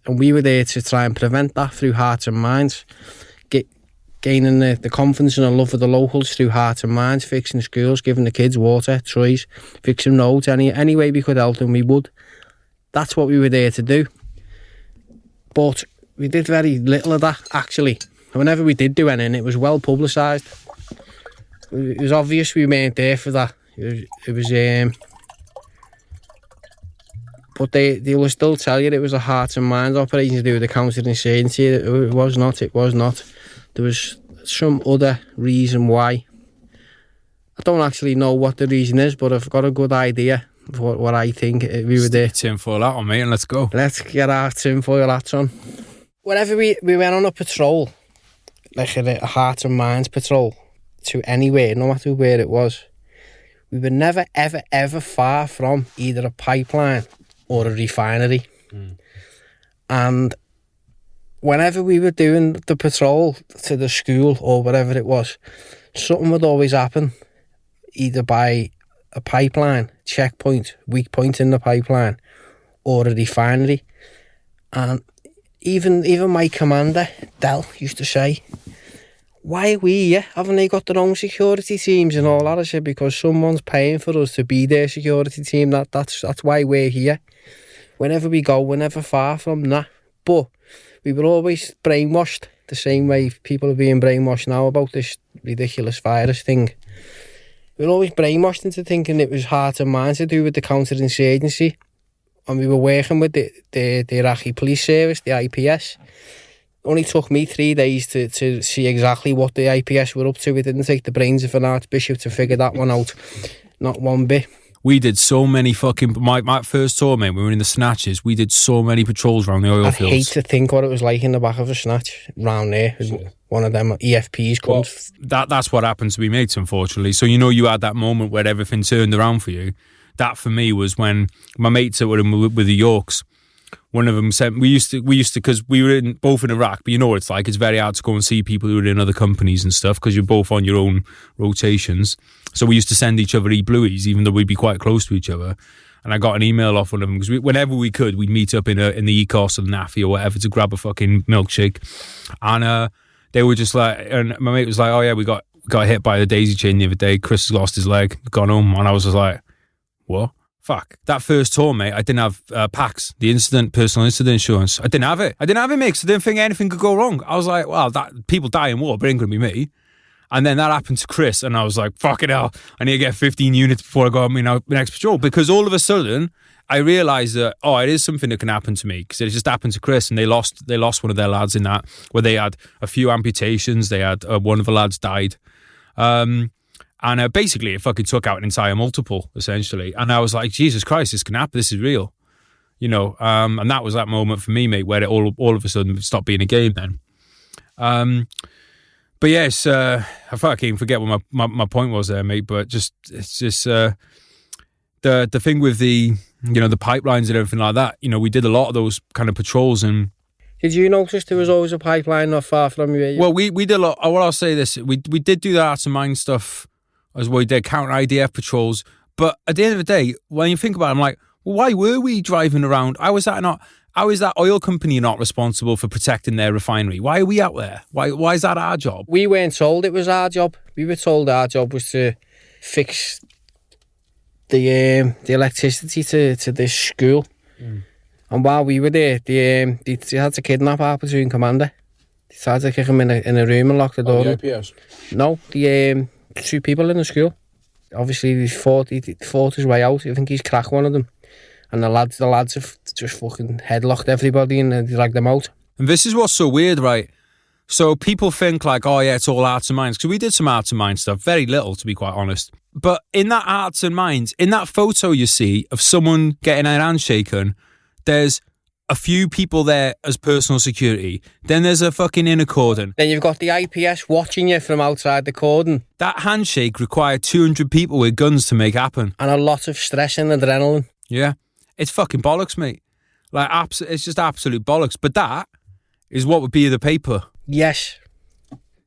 we were there to try and prevent that through hearts and minds, gaining the confidence and the love of the locals through hearts and minds, fixing schools, giving the kids water, trees, fixing roads, any way we could help them, we would. That's what we were there to do. But we did very little of that, actually. Whenever we did do anything, it was well publicised. It was obvious we weren't there for that. But they will still tell you it was a hearts and minds operation to do with the counter-insurgency. It was not. There was some other reason why. I don't actually know what the reason is, but I've got a good idea of what I think we were there. Tinfoil hat on, mate, and let's go. Let's get our tinfoil hats on. Whenever we went on a patrol, like a hearts and minds patrol, to anywhere, no matter where it was, we were never, ever, ever far from either a pipeline or a refinery. And whenever we were doing the patrol to the school or whatever it was, something would always happen, either by a pipeline, checkpoint, weak point in the pipeline, or a refinery. And even my commander, Del, used to say, why are we here? Haven't they got their own security teams and all that? I said, because someone's paying for us to be their security team. That's why we're here. Whenever we go, we're never far from that. But we were always brainwashed the same way people are being brainwashed now about this ridiculous virus thing. We were always brainwashed into thinking it was heart and mind to do with the counter-insurgency. And we were working with the Iraqi police service, the IPS. It only took me 3 days to see exactly what the IPS were up to. It didn't take the brains of an archbishop to figure that one out. Not one bit. We did so many fucking... My first tour, mate, we were in the Snatches. We did so many patrols around the oil fields. I hate to think what it was like in the back of a Snatch round there. One of them EFPs comes. Well, that's what happened to me, mates, unfortunately. So, you had that moment where everything turned around for you. That, for me, was when my mates that were with the Yorks, one of them said, we used to, because we were both in Iraq, but you know what it's like. It's very hard to go and see people who are in other companies and stuff because you're both on your own rotations. So we used to send each other e-blueies, even though we'd be quite close to each other. And I got an email off one of them because whenever we could, we'd meet up in the Ecos or the NAFI or whatever to grab a fucking milkshake. And they were just like, and my mate was like, oh yeah, we got hit by the daisy chain the other day. Chris has lost his leg, gone home. And I was just like, what? Fuck. That first tour, mate, I didn't have PACS, the personal incident insurance. I didn't have it, mate, because I didn't think anything could go wrong. I was like, well, people die in war, but it ain't going to be me. And then that happened to Chris, and I was like, fucking hell, I need to get 15 units before I go on my next patrol. Because all of a sudden, I realised that, it is something that can happen to me. Because it just happened to Chris, and they lost one of their lads in that, where they had a few amputations. They had, one of the lads died. And basically, it fucking took out an entire multiple, essentially. And I was like, Jesus Christ, this can happen. This is real. And that was that moment for me, mate, where it all of a sudden stopped being a game then. But yes, I fucking forget what my point was there, mate. But it's just the thing with the the pipelines and everything like that. We did a lot of those kind of patrols. And did you notice there was always a pipeline not far from you? Well, we did a lot. Well, I'll say this: we did do the Arts and Mind stuff as well. We did counter IDF patrols. But at the end of the day, when you think about it, I'm like, well, why were we driving around? How is that oil company not responsible for protecting their refinery? Why are we out there? Why is that our job? We weren't told it was our job. We were told our job was to fix the electricity to this school. And while we were there, they had to kidnap our platoon commander. They tried to kick him in a room and lock the door. The IPS? No, the 2 people in the school. Obviously, he fought his way out. I think he's cracked one of them. And the lads have just fucking headlocked everybody and dragged them out. And this is what's so weird, right? So people think like, oh yeah, it's all Arts and Minds. Because we did some Arts and Minds stuff. Very little, to be quite honest. But in that Arts and Minds, in that photo you see of someone getting their hand shaken, there's a few people there as personal security. Then there's a fucking inner cordon. Then you've got the IPS watching you from outside the cordon. That handshake required 200 people with guns to make happen. And a lot of stress and adrenaline. Yeah. It's fucking bollocks, mate. Like, it's just absolute bollocks. But that is what would be in the paper. Yes.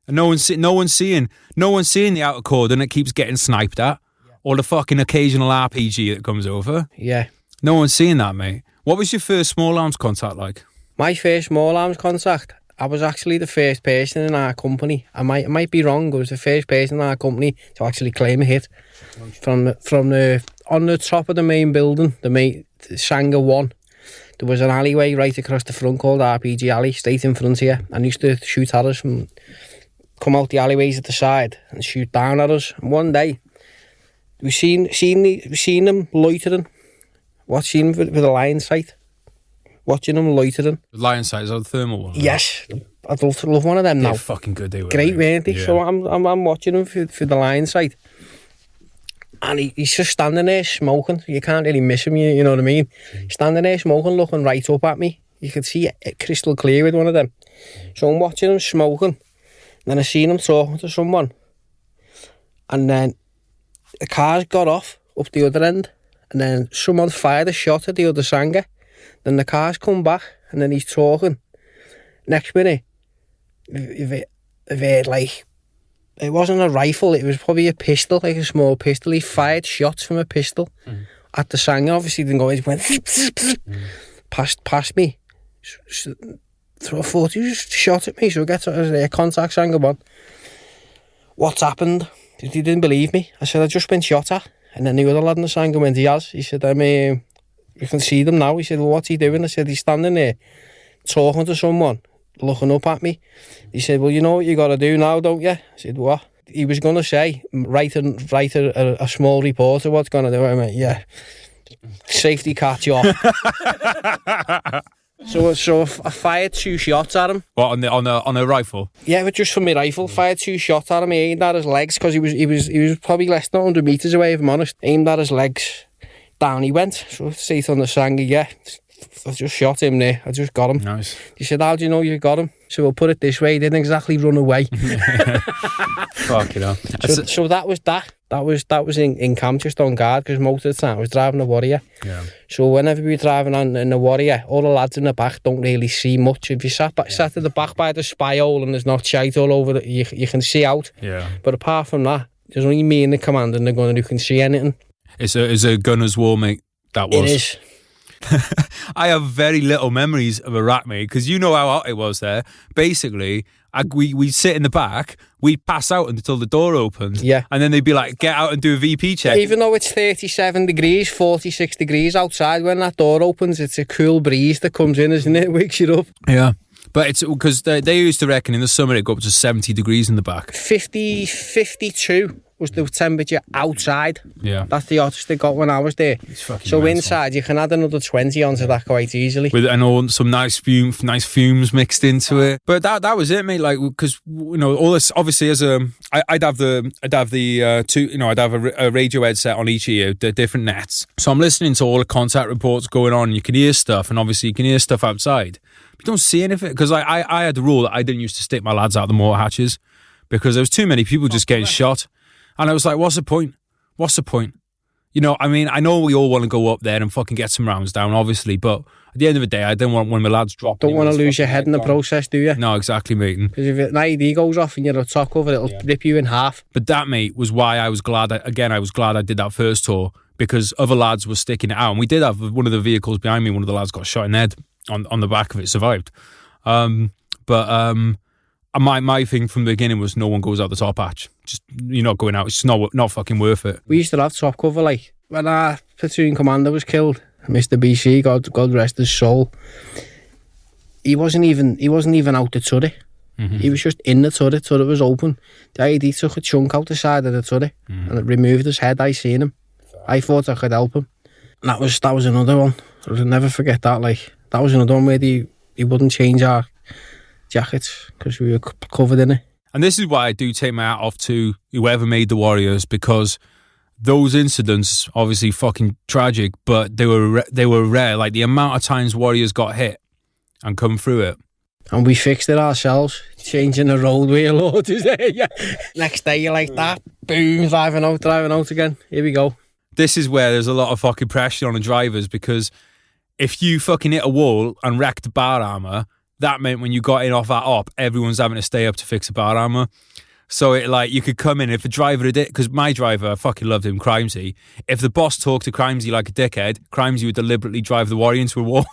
And no one's seeing the outer cordon that keeps getting sniped at. Yeah. Or the fucking occasional RPG that comes over. Yeah. No one's seeing that, mate. What was your first small arms contact like? My first small arms contact, I was actually the first person in our company. I might be wrong, but I was the first person in our company to actually claim a hit. From the on the top of the main building, the Sangha 1, there was an alleyway right across the front called RPG Alley, straight in front here. And used to shoot at us from come out the alleyways at the side and shoot down at us. And one day, we seen them loitering. Watching with a lion sight. Watching them loitering. The lion sight, is that the thermal one? Yes. I'd love to love one of them now. They're fucking good, they were. Great, weren't they? Yeah. So I'm watching them through the lion sight. And he's just standing there smoking. You can't really miss him, you know what I mean? Standing there smoking, looking right up at me. You could see it crystal clear with one of them. So I'm watching him smoking. Then I seen him talking to someone. And then the cars got off up the other end. And then someone fired a shot at the other Sangha. Then the cars come back, and then he's talking. Next minute, like, it wasn't a rifle, it was probably a pistol, like a small pistol. He fired shots from a pistol at the Sangha. Obviously, didn't go, he went past me. So I thought he just shot at me, so I get to contact Sangha 1. What's happened? He didn't believe me. I said, I've just been shot at. And then the other lad in the Sangha went, he has. He said, you can see them now. He said, well, what's he doing? I said, he's standing there talking to someone, looking up at me. He said, well, you know what you got to do now, don't you? I said, what? He was going to say, write a small report of what's going to do. I went, yeah, safety catch off. So I fired 2 shots at him. What, on a rifle? Yeah, but just from my rifle. Fired 2 shots at him. He aimed at his legs because he was probably less than 100 metres away, if I'm honest. Aimed at his legs. Down he went. So straight on the Sangha, yeah. I just shot him there. I just got him. Nice. He said, how do you know you got him? So we'll put it this way, he didn't exactly run away. Fuck it up. So that was that. That was in camp, just on guard, because most of the time I was driving a Warrior. Yeah. So whenever we were driving in the Warrior, all the lads in the back don't really see much. If you sat at the back by the spy hole and there's not shite all over it, you can see out. Yeah. But apart from that, there's only me and the commander and the gunner who can see anything. It's a gunner's war, mate. That was. It is. I have very little memories of Iraq, mate, because you know how hot it was there. Basically, we'd sit in the back, we'd pass out until the door opened. Yeah. And then they'd be like, get out and do a VP check. Even though it's 37 degrees, 46 degrees outside, when that door opens, it's a cool breeze that comes in, isn't it? It wakes you up. Yeah. But it's because they used to reckon in the summer it'd go up to 70 degrees in the back. 52 was the temperature outside. Yeah. That's the hottest it got when I was there. It's fucking so mental. Inside, you can add another 20 onto that quite easily. With some nice fumes mixed into it. But that was it, mate. Like, because all this obviously I'd have a radio headset on each ear, the different nets. So I'm listening to all the contact reports going on. You can hear stuff, and obviously you can hear stuff outside. But you don't see anything because I had the rule that I didn't used to stick my lads out the motor hatches. because there was too many people just getting shot. And I was like, what's the point? What's the point? You know, I mean, I know we all want to go up there and fucking get some rounds down, obviously, but at the end of the day, I don't want one of my lads dropping. Don't want to lose your head in the process, do you? No, exactly, mate. Because if an IED goes off and you're a top cover, it'll rip you in half. But that, mate, was why I was glad. I was glad I did that first tour, because other lads were sticking it out. And we did have one of the vehicles behind me, one of the lads got shot in the head on the back of it, survived. But my thing from the beginning was no one goes out the top hatch. Just, you're not going out. It's not fucking worth it. We used to have top cover, like, when our platoon commander was killed, Mr. BC, God rest his soul, he wasn't even out the turret. Mm-hmm. He was just in the turret. Turret was open. The IED took a chunk out the side of the turret and it removed his head. I seen him. I thought I could help him. And that was another one. I'll never forget that. Like, that was another one where he wouldn't change our jackets because we were covered in it. And this is why I do take my hat off to whoever made the Warriors, because those incidents, obviously fucking tragic, but they were rare. Like, the amount of times Warriors got hit and come through it. And we fixed it ourselves, changing the road wheel load. Yeah. Next day, you're like that, boom, driving out again. Here we go. This is where there's a lot of fucking pressure on the drivers, because if you fucking hit a wall and wrecked the bar armour, that meant when you got in off that op, everyone's having to stay up to fix the bar armour. So it, like, you could come in, if a driver did, because my driver, I fucking loved him, Crimesy. If the boss talked to Crimesy like a dickhead, Crimesy would deliberately drive the Warrior into a wall.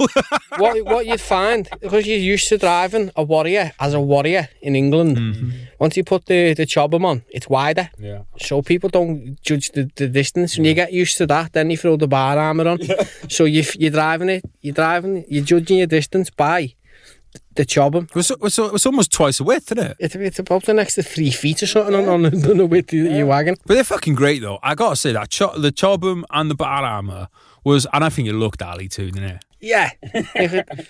What you'd find, because you're used to driving a Warrior as a Warrior in England, once you put the Chobham on, it's wider. Yeah. So people don't judge the distance. When you get used to that, then you throw the bar armour on. Yeah. So you're judging your distance by the Chobham. It's almost twice the width, isn't it? It's about an extra 3 feet or something on the width of your wagon. But they're fucking great, though. I gotta say that the Chobham and the bar armour was, and I think it looked alley too, didn't it? Yeah.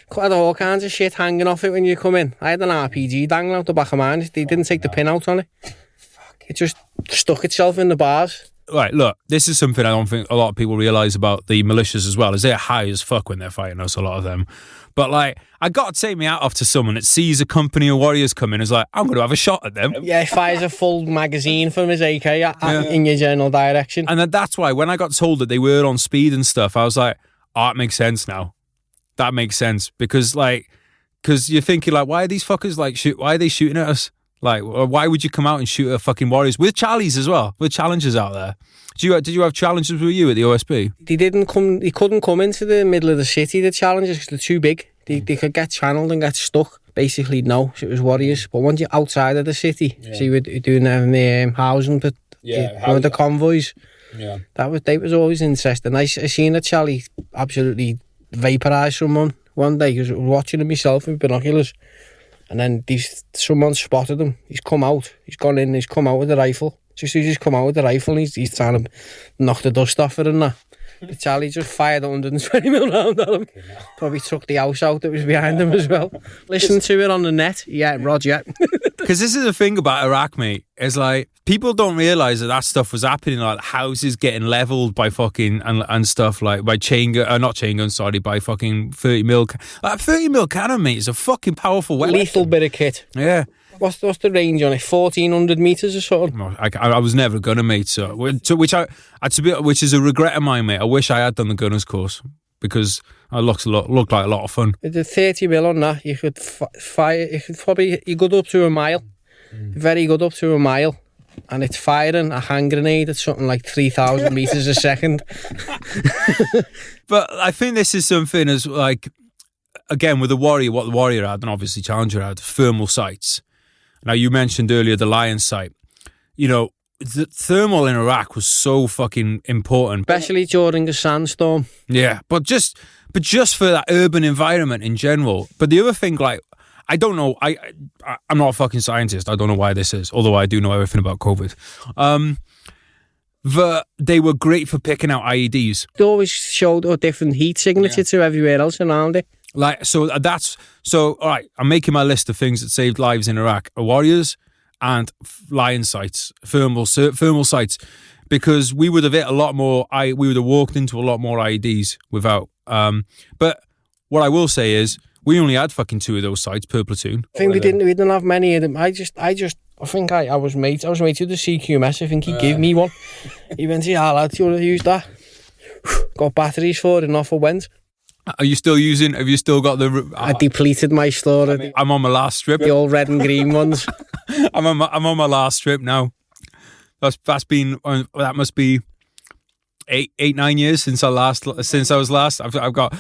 Quite all kinds of shit hanging off it when you come in. I had an RPG dangling out the back of mine. They didn't take the pin out on it. It just stuck itself in the bars. Right, look, this is something I don't think a lot of people realise about the militias as well, is they're high as fuck when they're fighting us, a lot of them. But, like, I got to take me out off to someone that sees a company of Warriors come in and is like, I'm going to have a shot at them. Yeah, fires a full magazine from his AK in your general direction. And that's why when I got told that they were on speed and stuff, I was like, oh, it makes sense now. That makes sense. Because you're thinking, like, why are these fuckers, like, why are they shooting at us? Like, why would you come out and shoot at fucking Warriors? With Charlies as well, with challengers out there. Did you have challengers with you at the OSB? They couldn't come into the middle of the city, the challengers, because they're too big. They could get channeled and get stuck. Basically, no, so it was Warriors. But once you're outside of the city, so you were doing housing, but the convoys. Yeah, they was always interesting. I seen a Charlie absolutely vaporise someone one day, because I was watching him myself with binoculars. And then someone spotted him. He's come out. He's gone in. He's come out with a rifle. Just as he's come out with the rifle, he's trying to knock the dust off it and that. But Charlie just fired 120 mil round at him. Probably took the house out that was behind him as well. Listen to it on the net. Yeah, Roger. Because this is the thing about Iraq, mate. It's like, people don't realise that stuff was happening. Like, houses getting levelled by fucking, and stuff, like, by by fucking 30 mil. Like, 30 mil cannon, mate, is a fucking powerful weapon. Lethal bit of kit. Yeah. What's the range on it? 1,400 metres or something? I was never gonna, mate. So which is a regret of mine, mate. I wish I had done the gunners course, because it looked like a lot of fun. With the 30 mil on that, you could fire. You're good up to a mile, very good up to a mile, and it's firing a hand grenade at something like 3,000 metres a second. But I think this is something as, like, again, with the Warrior, what the Warrior had, and obviously Challenger had, thermal sights. Now, you mentioned earlier the Lion sight. You know, the thermal in Iraq was so fucking important, especially during a sandstorm. Yeah, but just for that urban environment in general. But the other thing, like, I don't know, I'm not a fucking scientist. I don't know why this is, although I do know everything about COVID. They were great for picking out IEDs. They always showed a different heat signature to everywhere else around it. Like, so all right, I'm making my list of things that saved lives in Iraq: Warriors and Lion sights, thermal sights, because we would have hit a lot more. We would have walked into a lot more IEDs without. But what I will say is, we only had fucking 2 of those sights per platoon. I think we didn't have many of them. I just I think I was mates with the CQMS. I think he gave me one. He went, yeah, lad, do you want to use that? Got batteries for it and off I went. Are you still using? Have you still got the? I depleted my store. I'm on my last strip. The old red and green ones. I'm on my last strip now. That's been, that must be 9 years since I was last. I've got.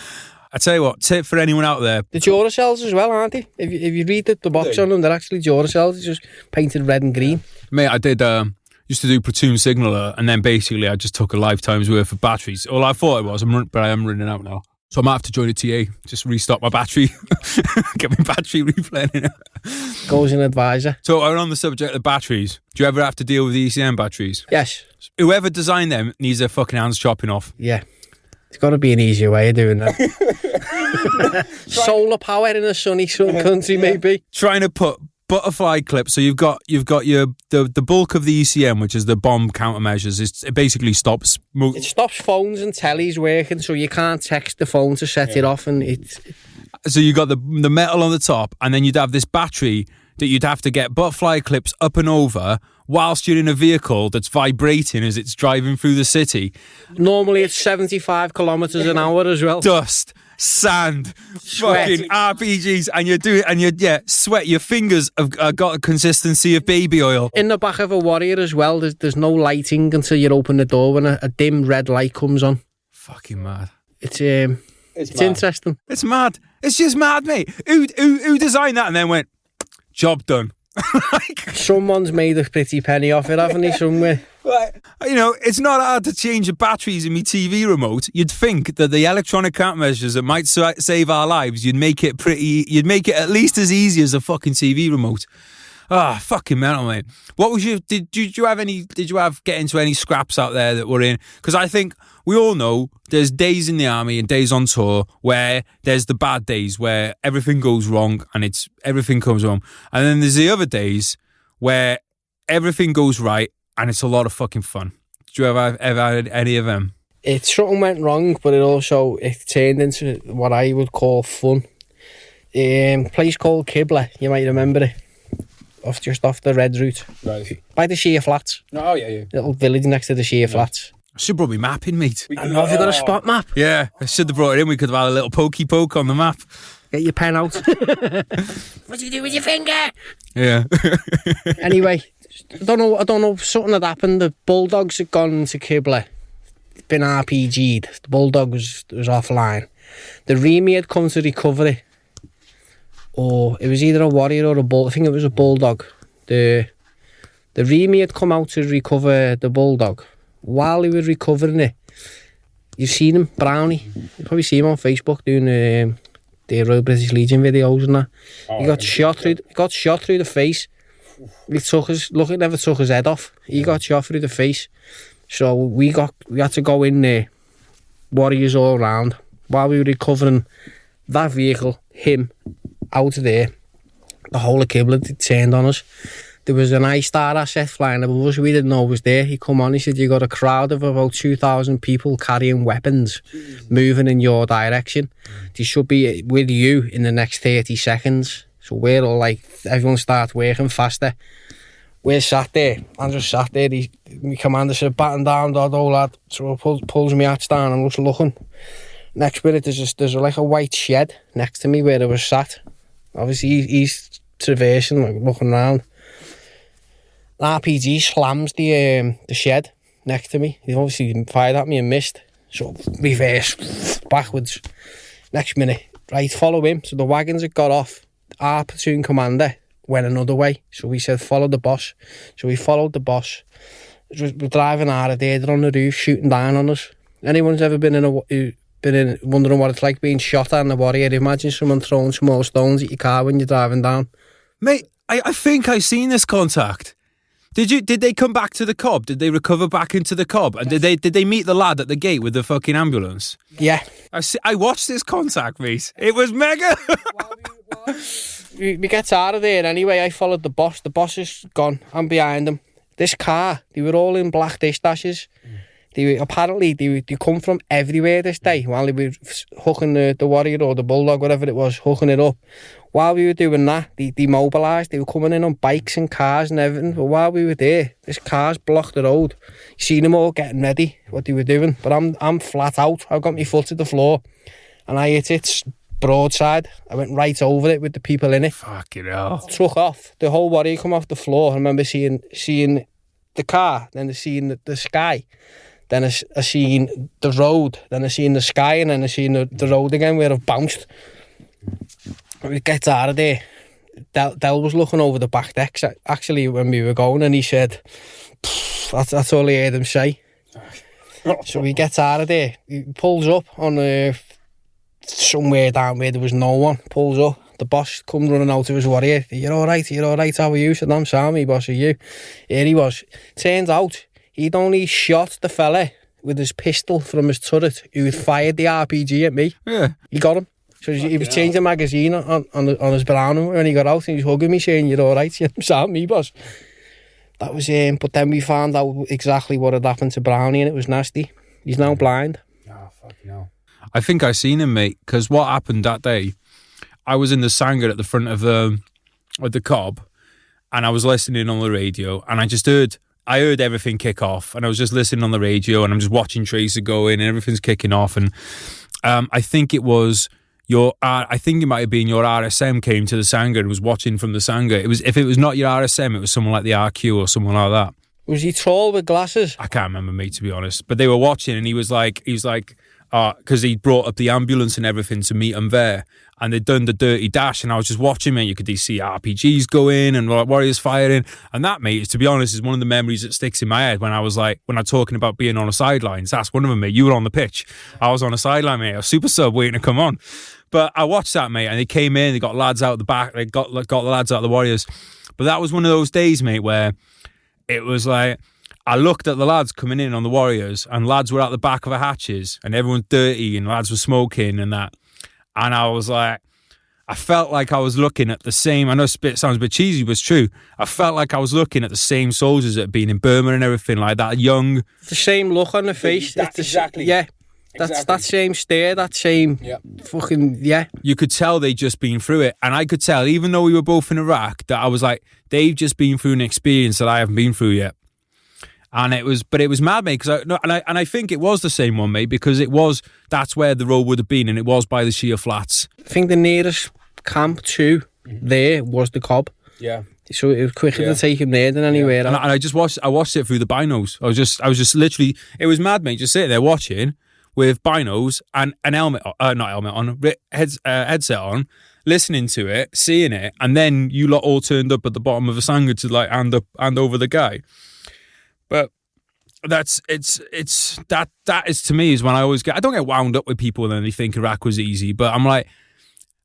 I tell you what, tip for anyone out there. The Duracells as well, aren't they? If you read the box on them, they're actually Duracells. It's just painted red and green. Mate, I did used to do platoon signaller, and then basically I just took a lifetime's worth of batteries. All I thought it was, but I am running out now. So I might have to join a TA, just restock my battery, get my battery replaying. Goes in advisor. So on the subject of batteries, do you ever have to deal with the ECM batteries? Yes. Whoever designed them needs their fucking hands chopping off. Yeah. There's got to be an easier way of doing that. Solar power in a sunny country, maybe. Trying to put butterfly clips. So you've got the bulk of the ECM, which is the bomb countermeasures. It basically stops. It stops phones and tellies working, so you can't text the phone to set it off, and it's. So you got the metal on the top, and then you'd have this battery that you'd have to get butterfly clips up and over whilst you're in a vehicle that's vibrating as it's driving through the city. Normally it's 75 kilometres an hour as well. Dust, sand, Sweat. fucking RPGs, and you're sweat. Your fingers have got a consistency of baby oil. In the back of a Warrior as well, there's no lighting until you open the door when a dim red light comes on. Fucking mad. It's interesting. It's mad. It's just mad, mate. Who designed that and then went, job done? Someone's made a pretty penny off it, haven't they, somewhere? You know, it's not hard to change the batteries in my TV remote. You'd think that the electronic countermeasures that might save our lives, you'd make it at least as easy as a fucking TV remote. Fucking mental, mate. What was did you have get into any scraps out there that were in? Because I think we all know there's days in the army and days on tour where there's the bad days where everything goes wrong and everything comes wrong. And then there's the other days where everything goes right and it's a lot of fucking fun. Did you ever had any of them? Something went wrong, but it turned into what I would call fun. A place called Kibble, you might remember it. Just off the Red Route. Right. By the Sheer Flats. Oh, yeah. Little village next to the Sheer Flats. I should have brought me mapping, mate. I know, have you got a spot map? Yeah, I should have brought it in. We could have had a little pokey poke on the map. Get your pen out. What do you do with your finger? Yeah. Anyway, I don't know, something had happened. The Bulldogs had gone into Kibble. Been RPG'd. The Bulldog was offline. The Remy had come to recover it. Or it was either a Warrior or a Bull. I think it was a Bulldog. The Remy had come out to recover the Bulldog. While he was recovering it, you've seen him, Brownie. You probably see him on Facebook doing the Royal British Legion videos and that. He got shot through the face. He never took his head off. He got shot through the face. So we had to go in there, Warriors all round, while we were recovering that vehicle, him, out of there. The whole of Kibble turned on us. There was an I-Star asset flying above us we didn't know was there. He come on, he said, you got a crowd of about 2,000 people carrying weapons moving in your direction. They should be with you in the next 30 seconds. So we're all like, everyone starts working faster. We're sat there. I just sat there. My commander said, batten down, Dodo, lad. So pulls me hatch down. I'm just looking. Next minute, there's like a white shed next to me where I was sat. Obviously, he's traversing, like, looking around. An RPG slams the shed next to me. He obviously fired at me and missed. So, reverse, backwards. Next minute, right, follow him. So the wagons had got off. Our platoon commander went another way. So we said, follow the boss. So we followed the boss. We're driving out of there. They're on the roof shooting down on us. Anyone's ever been wondering what it's like being shot at in the Warrior? Imagine someone throwing small stones at your car when you're driving down. Mate, I think I've seen this contact. Did they come back to the cob? Did they recover back into the cob? And did they meet the lad at the gate with the fucking ambulance? Yeah. I watched this contact, mate. It was mega. we get out of there anyway. I followed the boss. The boss is gone. I'm behind him. This car, they were all in black dish dashes. Apparently they come from everywhere this day while they were hooking the warrior or the bulldog, whatever it was, hooking it up. While we were doing that, they demobilised. They were coming in on bikes and cars and everything. But while we were there, this cars blocked the road. You seen them all getting ready, what they were doing. But I'm flat out. I've got my foot to the floor, and I hit it broadside. I went right over it with the people in it. Fucking hell. Took off. The whole warrior come off the floor. I remember seeing the car, then I seen the sky. Then I seen the road. Then I seen the sky, and then I seen the road again where I've bounced. We get out of there. Del was looking over the back deck actually when we were going, and he said, that's all I heard him say. So we get out of there. He pulls up on somewhere down where there was no one. Pulls up. The boss comes running out of his warrior. You're all right, how are you? I said, I'm Sammy, boss, are you? Here he was. Turns out he'd only shot the fella with his pistol from his turret who had fired the RPG at me. Yeah. He got him. So he was changing the magazine on his brown when he got out, and he was hugging me saying, you're all right, Sam, me, boss. That was him. But then we found out exactly what had happened to Brownie, and it was nasty. He's now blind. Oh, fucking hell. I think I seen him, mate, because what happened that day, I was in the Sangha at the front of the Cobb, and I was listening on the radio, and I heard everything kick off, and I was just listening on the radio, and I'm just watching Tracer go in, and everything's kicking off, and I think it was I think it might have been your RSM came to the Sangha and was watching from the Sangha. If it was not your RSM, it was someone like the RQ or someone like that. Was he tall with glasses? I can't remember, mate, to be honest. But they were watching, and he was like, because he brought up the ambulance and everything to meet him there, and they'd done the dirty dash, and I was just watching, mate. You could see RPGs go in and warriors firing, and that, mate, to be honest, is one of the memories that sticks in my head when I'm talking about being on the sidelines. That's one of them, mate. You were on the pitch. I was on the sideline, mate. I was super sub waiting to come on. But I watched that, mate, and they came in, they got lads out the back, they got the lads out of the Warriors. But that was one of those days, mate, where it was like, I looked at the lads coming in on the Warriors, and lads were out the back of the hatches, and everyone's dirty, and lads were smoking and that. And I was like, I felt like I was looking at the same, I know it sounds a bit cheesy, but it's true. I felt like I was looking at the same soldiers that had been in Burma and everything, like that young. The same look on the face. Exactly. Yeah. That's that same stare, that same fucking, yeah. You could tell they'd just been through it. And I could tell, even though we were both in Iraq, that I was like, they've just been through an experience that I haven't been through yet. And it was mad, mate, because I think it was the same one, mate, because that's where the road would have been, and it was by the sheer flats. I think the nearest camp to there was the Cobb. Yeah. So it was quicker to take him there than anywhere else. And I watched it through the binos. I was just literally, it was mad, mate, just sitting there watching with binos and an helmet, not helmet on, headset on, listening to it, seeing it, and then you lot all turned up at the bottom of a Sangha to like hand over the guy. But that is to me is when I don't get wound up with people and then they think Iraq was easy, but I'm like,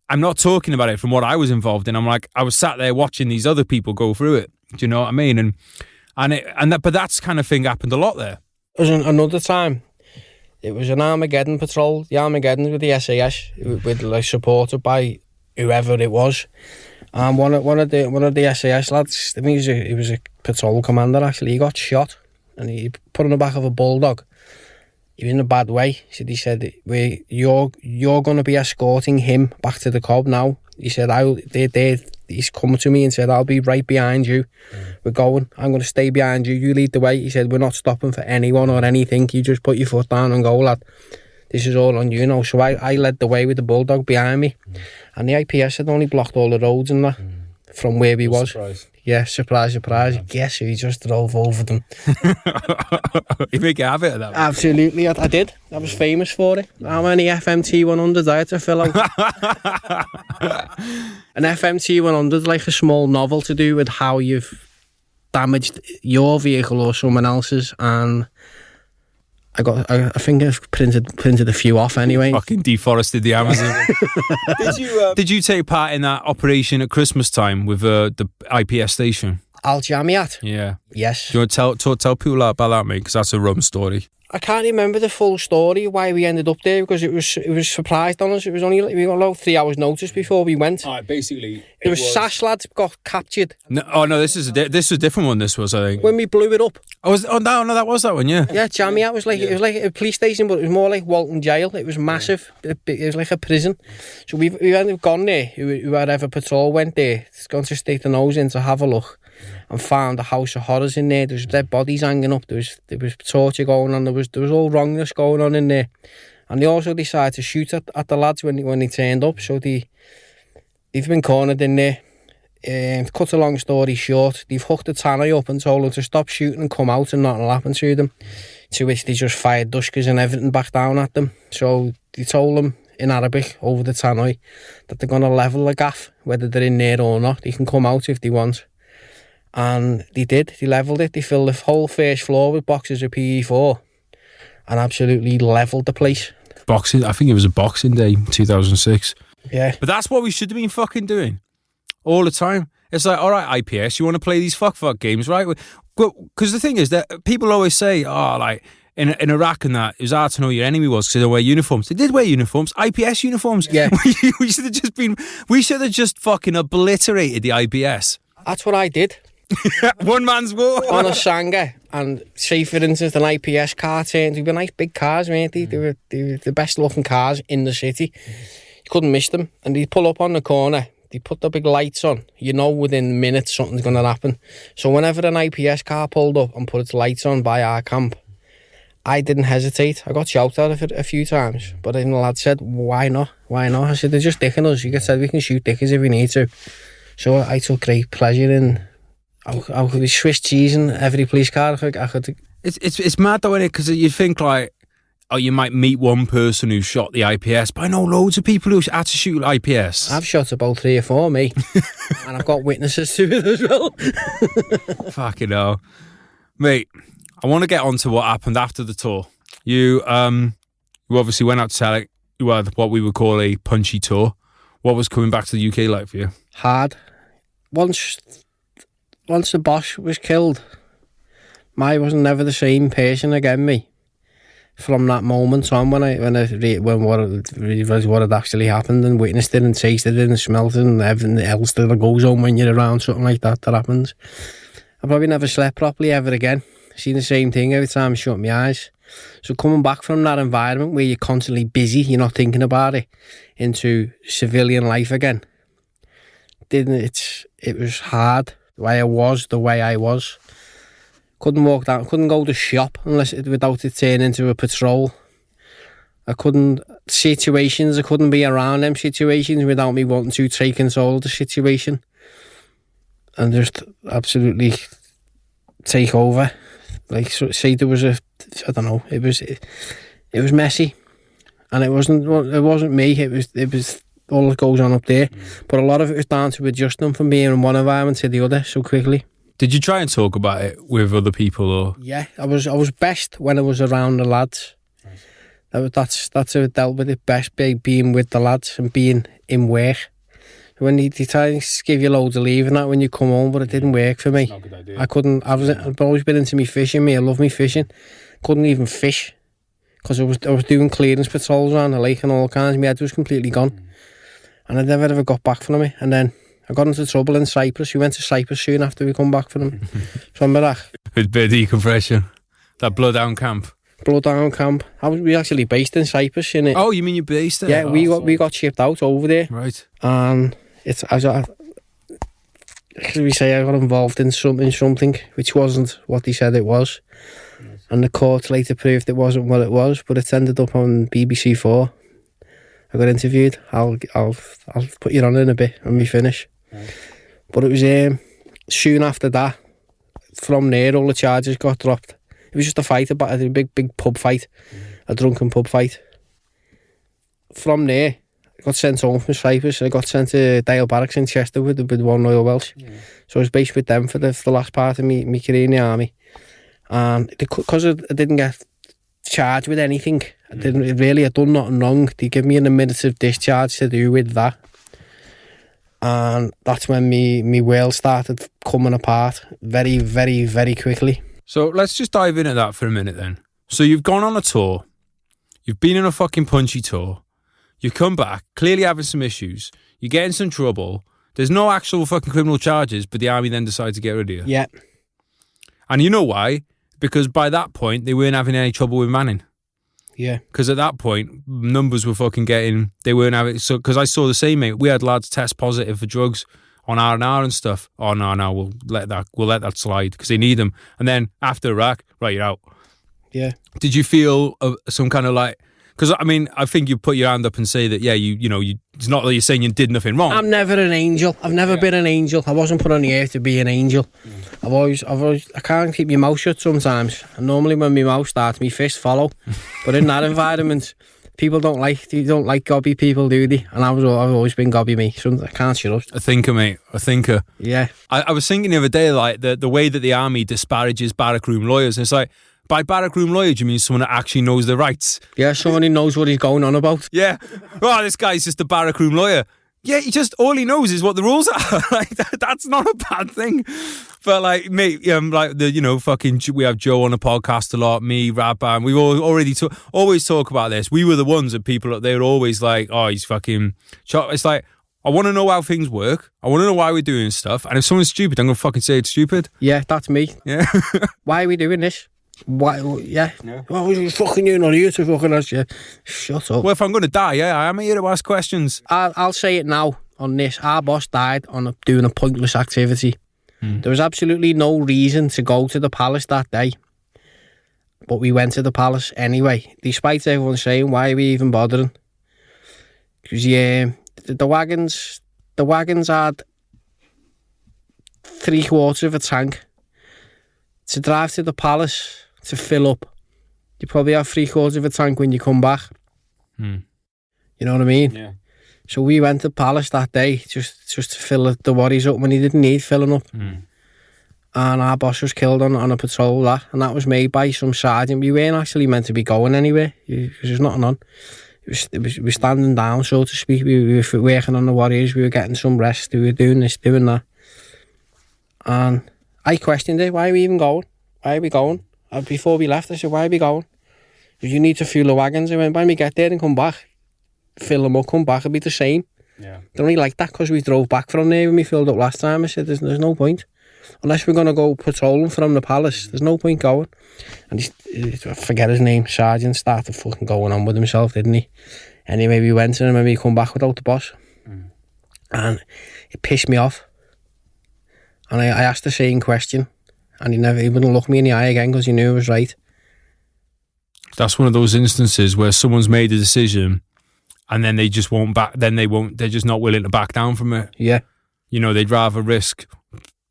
I'm not talking about it from what I was involved in. I'm like, I was sat there watching these other people go through it. Do you know what I mean? But that's kind of thing happened a lot there. There was another time. It was an Armageddon patrol. The Armageddon with the SAS, with like supported by whoever it was. And one of the SAS lads, I think he was a patrol commander actually. He got shot, and he put on the back of a bulldog. He was in a bad way. He said, "You're going to be escorting him back to the Cobb now." He said, he's come to me and said, "I'll be right behind you. We're going. I'm going to stay behind you. You lead the way." He said, "We're not stopping for anyone or anything. You just put your foot down and go, lad. This is all on you now." So I led the way with the bulldog behind me. And the IPS had only blocked all the roads and that from where we was. Surprise. Yeah, surprise. Guess who? He just drove over them. You make a habit of that? Absolutely, I did. I was famous for it. How many FMT 100s I had to fill out? An FMT 100 is like a small novel to do with how you've damaged your vehicle or someone else's, and I think I've printed a few off anyway. Fucking deforested the Amazon. Did you take part in that operation at Christmas time with the IPS station? Al Jamiat. Yeah. Yes. Do you want to tell people about that, mate? Because that's a rum story. I can't remember the full story why we ended up there, because it was surprised on us. It was only we got about 3 hours notice before we went. Basically, there was Sash lads got captured. No, this is a different one. This was, I think, when we blew it up. No, that was that one. Yeah. Yeah, Jamiat was like it was like a police station, but it was more like Walton Jail. It was massive. It was like a prison. So we ended up gone there. Whoever patrol went there, it's gone to stick the nose in to have a look. And found a house of horrors in there. There was dead bodies hanging up. There was torture going on. There was all wrongness going on in there. And they also decided to shoot at the lads when they turned up. So they've been cornered in there. To cut a long story short, they've hooked the tannoy up and told them to stop shooting and come out, and nothing will happen to them. To which they just fired duskers and everything back down at them. So they told them in Arabic over the tannoy that they're going to level the gaff, whether they're in there or not. They can come out if they want. And they did. They levelled it. They filled the whole first floor with boxes of PE4 and absolutely levelled the place. Boxing. I think it was a Boxing Day, 2006. Yeah. But that's what we should have been fucking doing all the time. It's like, all right, IPS, you want to play these fuck games, right? Because the thing is that people always say, oh, like in Iraq and that, it was hard to know who your enemy was because they don't wear uniforms. They did wear uniforms, IPS uniforms. Yeah. we should have just fucking obliterated the IPS. That's what I did. One man's war. On a Sanga, and say for instance an IPS car turned. They were nice big cars, weren't they? They were the best looking cars in the city. You couldn't miss them. And they'd pull up on the corner, they put the big lights on. You know within minutes something's going to happen. So whenever an IPS car pulled up and put its lights on by our camp, I didn't hesitate. I got shouted at it a few times, but then the lad said, why not? I said, they're just dicking us. You said we can shoot dickers if we need to. So I took great pleasure in I could be Swiss cheese in every police car. I could. It's mad though, isn't it? Because you think like, oh, you might meet one person who shot the IPS, but I know loads of people who had to shoot IPS. I've shot about 3 or 4, mate, and I've got witnesses to it as well. Fucking hell, mate. I want to get on to what happened after the tour. You obviously went out to Celtic. You had what we would call a punchy tour. What was coming back to the UK like for you? Hard. Once the boss was killed, I was never the same person again, me. From that moment on, when what had actually happened and witnessed it and tasted it and smelt it and everything else that goes on when you're around something like that happens. I probably never slept properly ever again. Seen the same thing every time I shut my eyes. So coming back from that environment where you're constantly busy, you're not thinking about it, into civilian life again, it was hard. The way I was. Couldn't walk down, couldn't go to shop without it turning into a patrol. I couldn't be around them situations without me wanting to take control of the situation and just absolutely take over. Like, say there was I don't know, it was messy, and it wasn't me. It was all that goes on up there, but a lot of it was down to adjusting from being in one environment to the other so quickly. Did you try and talk about it with other people, or? Yeah, I was best when I was around the lads. That's how I dealt with it best, being with the lads and being in work. When they try to give you loads of leave and that when you come home, but it didn't work for me. Not a good idea. I couldn't. I've always been into me fishing. I love me fishing. Couldn't even fish because I was doing clearance patrols around the lake and all kinds. My head was completely gone. And I never ever got back from it. And then I got into trouble in Cyprus. We went to Cyprus soon after we come back from them. So remember that? With bit of decompression. That Bloodhound camp. Bloodhound camp. We actually based in Cyprus, innit? Oh, you mean you're based there? Yeah, we got shipped out over there. Right. And as we say, I got involved in something which wasn't what they said it was. Right. And the court later proved it wasn't what it was, but it ended up on BBC 4. I got interviewed. I'll put you on in a bit when we finish. Right. But it was soon after that, from there, all the charges got dropped. It was just a fight, a big pub fight, a drunken pub fight. From there, I got sent home from Cyprus. I got sent to Dale Barracks in Chester with One Royal Welsh. Yeah. So I was based with them for the last part of my career in the army. And because I didn't get charged with anything, I'd done nothing wrong. They gave me an administrative discharge to do with that. And that's when me world started coming apart very, very, very quickly. So let's just dive into that for a minute then. So you've gone on a tour. You've been on a fucking punchy tour. You've come back, clearly having some issues. You get in some trouble. There's no actual fucking criminal charges, but the army then decides to get rid of you. Yeah. And you know why? Because by that point, they weren't having any trouble with Manning. Yeah. Because at that point, numbers were fucking getting... They weren't having... So, because I saw the same, mate. We had lads test positive for drugs on R&R and stuff. Oh, no, we'll let that slide because they need them. And then after Iraq, right, you're out. Yeah. Did you feel some kind of like... Because, I mean, I think you put your hand up and say that, yeah, you know, it's not that you're saying you did nothing wrong. I'm never an angel. I've never been an angel. I wasn't put on the earth to be an angel. I've always, I can't keep my mouth shut sometimes. And normally when my mouth starts, my fists follow. But in that environment, people don't like gobby people, do they? And I've always been gobby me. So I can't shut up. A thinker, mate. A thinker. Yeah. I was thinking the other day, like, the way that the army disparages barrackroom lawyers. And it's like, by barrackroom lawyer, do you mean someone that actually knows their rights? Yeah, someone who knows what he's going on about. Yeah. Oh, this guy's just a barrackroom lawyer. Yeah, all he knows is what the rules are. Like, that's not a bad thing. But like, mate, like we have Joe on the podcast a lot, me, Rabban. We've always talk about this. We were the ones that people, they were always like, oh, he's fucking... It's like, I want to know how things work. I want to know why we're doing stuff. And if someone's stupid, I'm going to fucking say it's stupid. Yeah, that's me. Yeah. Why are we doing this? Why? Yeah. Well, you're fucking you, not here to fucking ask you. Shut up. Well, if I'm going to die, yeah, I am here to ask questions. I'll say it now on this. Our boss died on doing a pointless activity. There was absolutely no reason to go to the palace that day. But we went to the palace anyway, despite everyone saying, why are we even bothering? Because, yeah, the wagons had 3/4 of a tank. To drive to the palace to fill up, you probably have 3/4 of a tank when you come back. You know what I mean? Yeah. So we went to the palace that day just to fill the worries up when he didn't need filling up. And our boss was killed on a patrol, and that was made by some sergeant. We weren't actually meant to be going anywhere because there's nothing on. We were standing down, so to speak. We were working on the warriors. We were getting some rest. We were doing this, doing that. And I questioned it. Why are we even going? Why are we going? And before we left, I said, why are we going? Because you need to fuel the wagons. I went, when we get there and come back, fill them up, come back, it'll be the same. Yeah. Don't really like that because we drove back from there when we filled up last time. I said, there's no point. Unless we're going to go patrolling from the palace, there's no point going. And I forget his name, Sergeant, started fucking going on with himself, didn't he? Anyway, we went and then we come back without the boss. And it pissed me off. And I asked the same question, and he wouldn't look me in the eye again because he knew I was right. That's one of those instances where someone's made a decision, and then they just won't back. Then they're just not willing to back down from it. Yeah, you know, they'd rather risk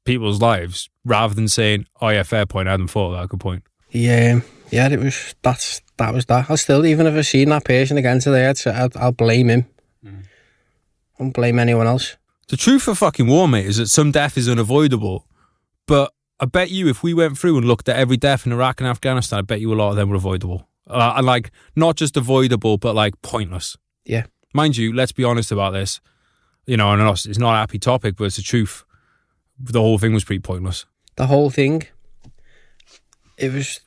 people's lives rather than saying, "Oh yeah, fair point. I hadn't thought of that. Good point." Yeah. It was that was that. I'll still, even if I seen that person again today, I'll blame him. I won't blame anyone else. The truth of fucking war, mate, is that some death is unavoidable. But I bet you if we went through and looked at every death in Iraq and Afghanistan, I bet you a lot of them were avoidable. And like, not just avoidable, but like pointless. Yeah. Mind you, let's be honest about this. You know, and it's not a happy topic, but it's the truth. The whole thing was pretty pointless. The whole thing, it was...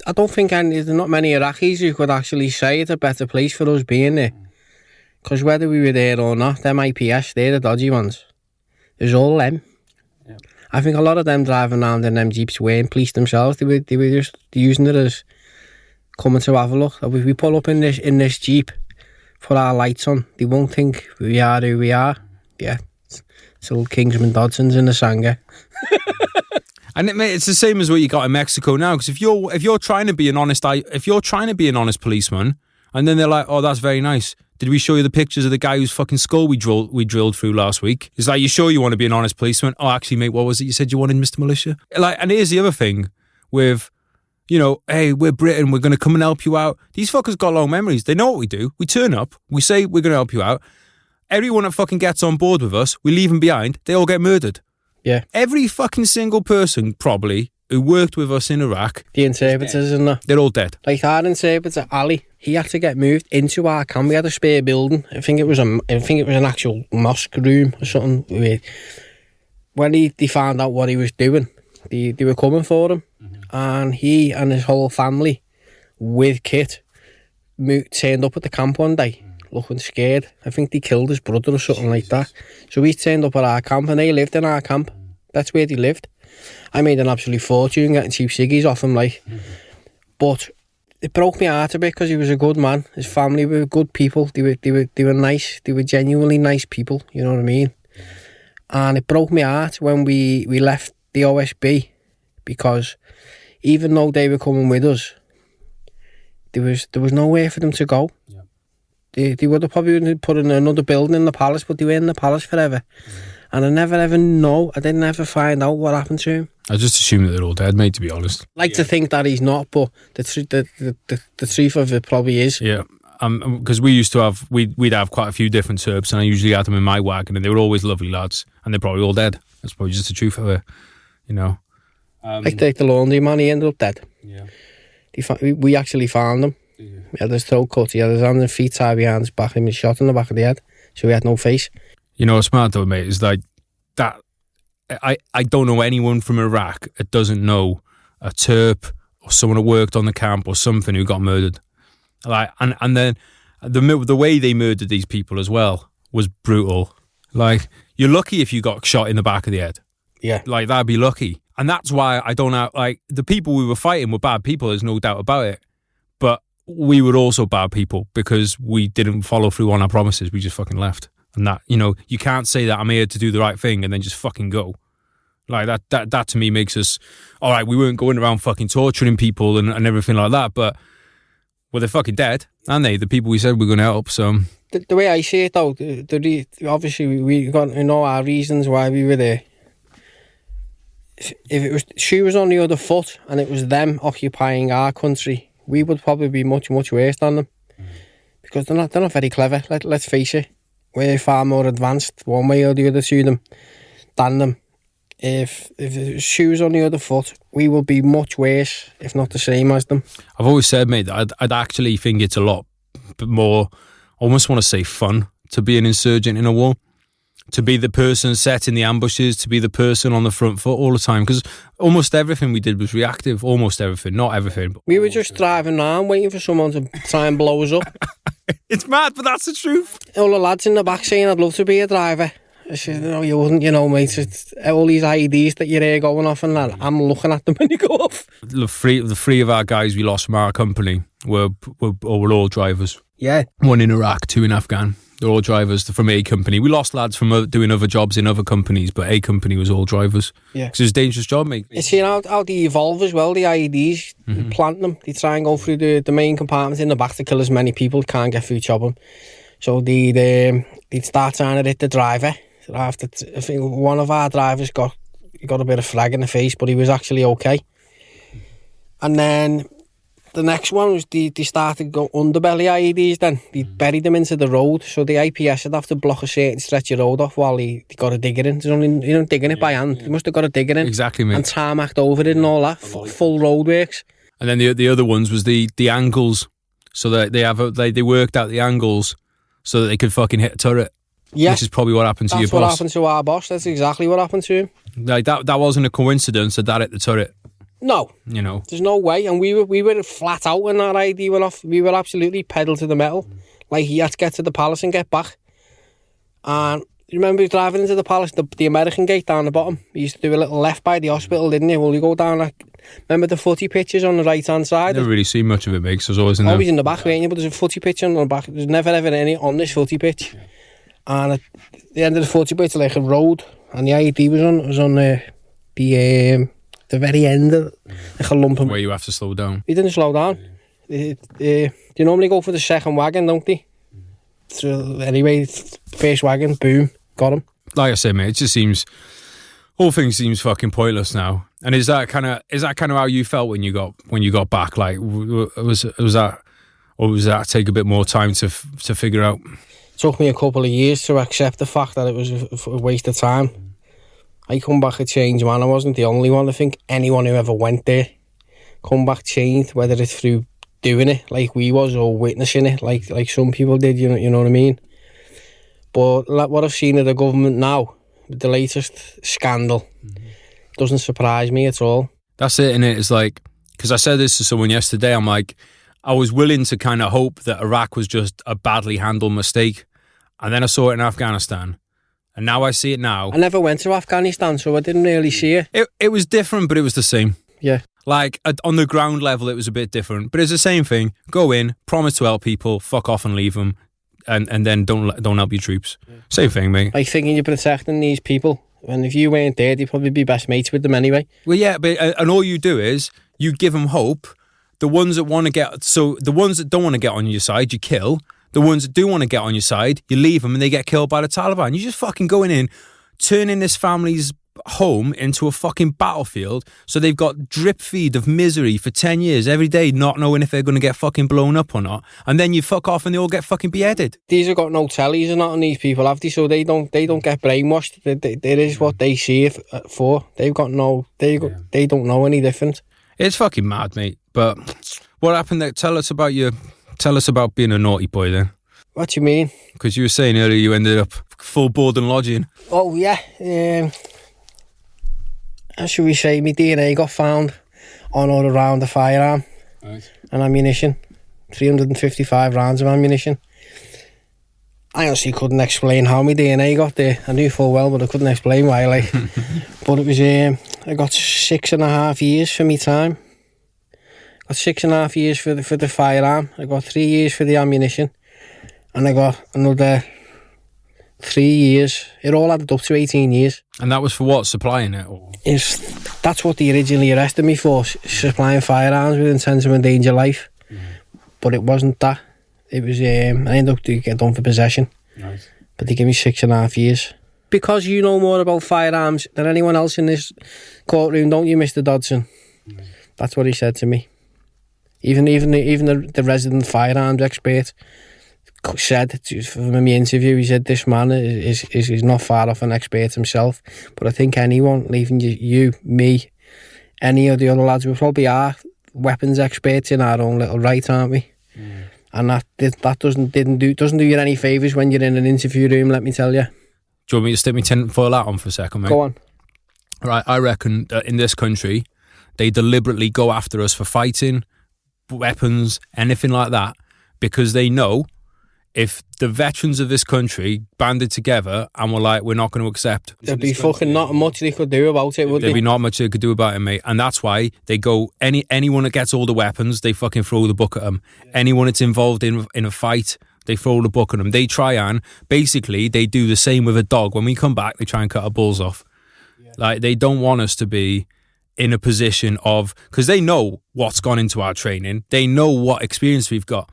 I don't think there's not many Iraqis who could actually say it's a better place for us being there. Because whether we were there or not, them IPS, they're the dodgy ones. It was all them. Yeah. I think a lot of them driving around in them Jeeps weren't police themselves. They were just using it as coming to have a look. If we pull up in this Jeep, put our lights on, they won't think we are who we are. Yeah. It's little Kingsman Dodsons in the Sangha. And it's the same as what you got in Mexico now. Because if you're trying to be an honest policeman, and then they're like, "Oh, that's very nice. Did we show you the pictures of the guy whose fucking skull we drilled through last week?" It's like, "You sure you want to be an honest policeman?" "Oh, actually, mate, what was it you said you wanted, Mr. Militia?" Like, and here's the other thing with, you know, hey, we're Britain, we're going to come and help you out. These fuckers got long memories. They know what we do. We turn up, we say we're going to help you out. Everyone that fucking gets on board with us, we leave them behind. They all get murdered. Yeah. Every fucking single person, probably, who worked with us in Iraq. The interpreters and that. They're all dead. Like our interpreter, Ali, he had to get moved into our camp. We had a spare building. I think it was an actual mosque room or something. When they found out what he was doing, they were coming for him. And he and his whole family, with kit, turned up at the camp one day, looking scared. I think they killed his brother or something like that. So we turned up at our camp and they lived in our camp. That's where they lived. I made an absolute fortune getting cheap ciggies off him, like. But it broke my heart a bit because he was a good man. His family were good people. They were nice. They were genuinely nice people. You know what I mean? And it broke my heart when we left the OSB, because even though they were coming with us, there was nowhere for them to go. Yeah. They would have probably put in another building in the palace, but they were in the palace forever. And I didn't ever find out what happened to him. I just assume that they're all dead, mate, to be honest. To think that he's not, but the truth of it probably is. Yeah, because we used to have, we'd have quite a few different Serbs, and I usually had them in my wagon, and they were always lovely lads, and they're probably all dead. That's probably just the truth of it, you know. Like the laundry man, he ended up dead. Yeah. We actually found him. Yeah. He had his throat cut, he had his hands and feet tied behind his back, and he was shot in the back of the head, so he had no face. You know what's mad though, mate, is like that I don't know anyone from Iraq that doesn't know a Terp or someone who worked on the camp or something who got murdered. Like, and then the way they murdered these people as well was brutal. Like, you're lucky if you got shot in the back of the head. Yeah. Like, that'd be lucky. And that's why I don't know, like, the people we were fighting were bad people, there's no doubt about it. But we were also bad people because we didn't follow through on our promises. We just fucking left. And that, you know, you can't say that I'm here to do the right thing and then just fucking go. Like, that to me makes us, all right, we weren't going around fucking torturing people and everything like that, but, well, they're fucking dead, aren't they? The people we said we were going to help, so. The way I see it, though, obviously we got to know our reasons why we were there. If it was shoe was on the other foot and it was them occupying our country, we would probably be much, much worse than them. Because they're not very clever, let's face it. We're far more advanced, one way or the other to them, than them. If shoes on the other foot, we will be much worse, if not the same as them. I've always said, mate, that I'd actually think it's a lot more, I almost want to say fun, to be an insurgent in a war. To be the person setting the ambushes, to be the person on the front foot all the time. Because almost everything we did was reactive. Almost everything, not everything. But we were just driving around waiting for someone to try and blow us up. It's mad, but that's the truth. All the lads in the back saying, I'd love to be a driver. I said, no, you wouldn't, you know, mate. It's all these IEDs that you're here going off and that. I'm looking at them when you go off. The three of our guys we lost from our company were all drivers. Yeah. One in Iraq, two in Afghan. They're all drivers from A company. We lost lads from doing other jobs in other companies, but A company was all drivers. Yeah. Because it's a dangerous job, mate. It's, you know, how they evolve as well, the IEDs. They plant them. They try and go through the main compartment in the back to kill as many people. Can't get through, chop them. So they'd start trying to hit the driver. So I think one of our drivers got a bit of frag in the face, but he was actually okay. And then the next one was they started to go underbelly IEDs then. They buried them into the road, so the IPS would have to block a certain stretch of road off while they got a digger in. There's only, you know, digging it by hand. They must have got a digger in. Exactly, mate. And tarmacked over it and all that. Full roadworks. And then the other ones was the angles. So that they worked out the angles so that they could fucking hit a turret. Yeah. Which is probably what happened to your boss. That's what happened to our boss. That's exactly what happened to him. Like that wasn't a coincidence that hit the turret. No. You know. There's no way. And we were flat out when that ID went off. We were absolutely pedal to the metal. Like, he had to get to the palace and get back. And you remember driving into the palace, the American gate down the bottom? You used to do a little left by the hospital, didn't you? Well, you go down like, remember the footy pitches on the right-hand side? I never really seen much of it, mate, because I was always in there. Always in the back, weren't you? But there's a footy pitch on the back. There's never ever any on this footy pitch. And at the end of the footy pitch, like a road, and the ID was on the very end of like a lump. Where you have to slow down. He didn't slow down. They normally go for the second wagon, don't they? So anyway, first wagon, boom, got him. Like I said, mate, it just seems, whole thing seems fucking pointless now. And is that kind of how you felt when you got back? Like, was that take a bit more time to figure out? It took me a couple of years to accept the fact that it was a waste of time. I come back a changed man. I wasn't the only one. I think anyone who ever went there come back changed, whether it's through doing it like we was or witnessing it like some people did, you know what I mean? But like what I've seen of the government now, with the latest scandal, doesn't surprise me at all. That's it, innit? It's like, because I said this to someone yesterday, I'm like, I was willing to kind of hope that Iraq was just a badly handled mistake. And then I saw it in Afghanistan. And now I see it now. I never went to Afghanistan, so I didn't really see it. It was different, but it was the same. Yeah. Like, on the ground level, it was a bit different. But it's the same thing. Go in, promise to help people, fuck off and leave them. And then don't help your troops. Yeah. Same thing, mate. Like thinking you're protecting these people. And if you weren't there, you'd probably be best mates with them anyway. Well, yeah, but and all you do is you give them hope. The ones that want to get, so the ones that don't want to get on your side, you kill. The ones that do want to get on your side, you leave them and they get killed by the Taliban. You're just fucking going in, turning this family's home into a fucking battlefield. So they've got drip feed of misery for 10 years every day, not knowing if they're going to get fucking blown up or not. And then you fuck off and they all get fucking beheaded. These have got no tellies and not on these people, have they? So they don't get brainwashed. It is what they see it for. They've got no, they don't know any different. It's fucking mad, mate. But what happened there? Tell us about being a naughty boy then. What do you mean? Because you were saying earlier you ended up full board and lodging. Oh, yeah. How should we say? My DNA got found on or around the firearm. Right. And ammunition. 355 rounds of ammunition. I honestly couldn't explain how my DNA got there. I knew full well, but I couldn't explain why. Like, but it was, I got 6.5 years for me time. I got 6.5 years for the firearm. I got 3 years for the ammunition. And I got another 3 years. It all added up to 18 years. And that was for what? Supplying it? Or? That's what they originally arrested me for, supplying firearms with intent to endanger life. But it wasn't that. It was, I ended up getting done for possession. Nice. But they gave me 6.5 years. Because you know more about firearms than anyone else in this courtroom, don't you, Mr. Dobson? That's what he said to me. Even the resident firearms expert said from my interview, he said this man is not far off an expert himself. But I think anyone, leaving you, me, any of the other lads, we probably are weapons experts in our own little right, aren't we? And that doesn't do you any favours when you're in an interview room, let me tell you. Do you want me to stick my tinfoil hat on for a second, mate? Go on. Right, I reckon that in this country, they deliberately go after us for fighting, weapons, anything like that, because they know if the veterans of this country banded together and were like, we're not going to accept... There'd be fucking not much they could do about it, would There'd be not much they could do about it, mate. And that's why they go, anyone that gets all the weapons, they fucking throw the book at them. Yeah. Anyone that's involved in a fight, they throw the book at them. They try and, basically, they do the same with a dog. When we come back, they try and cut our balls off. Yeah. Like, they don't want us to be in a position of... Because they know what's gone into our training. They know what experience we've got.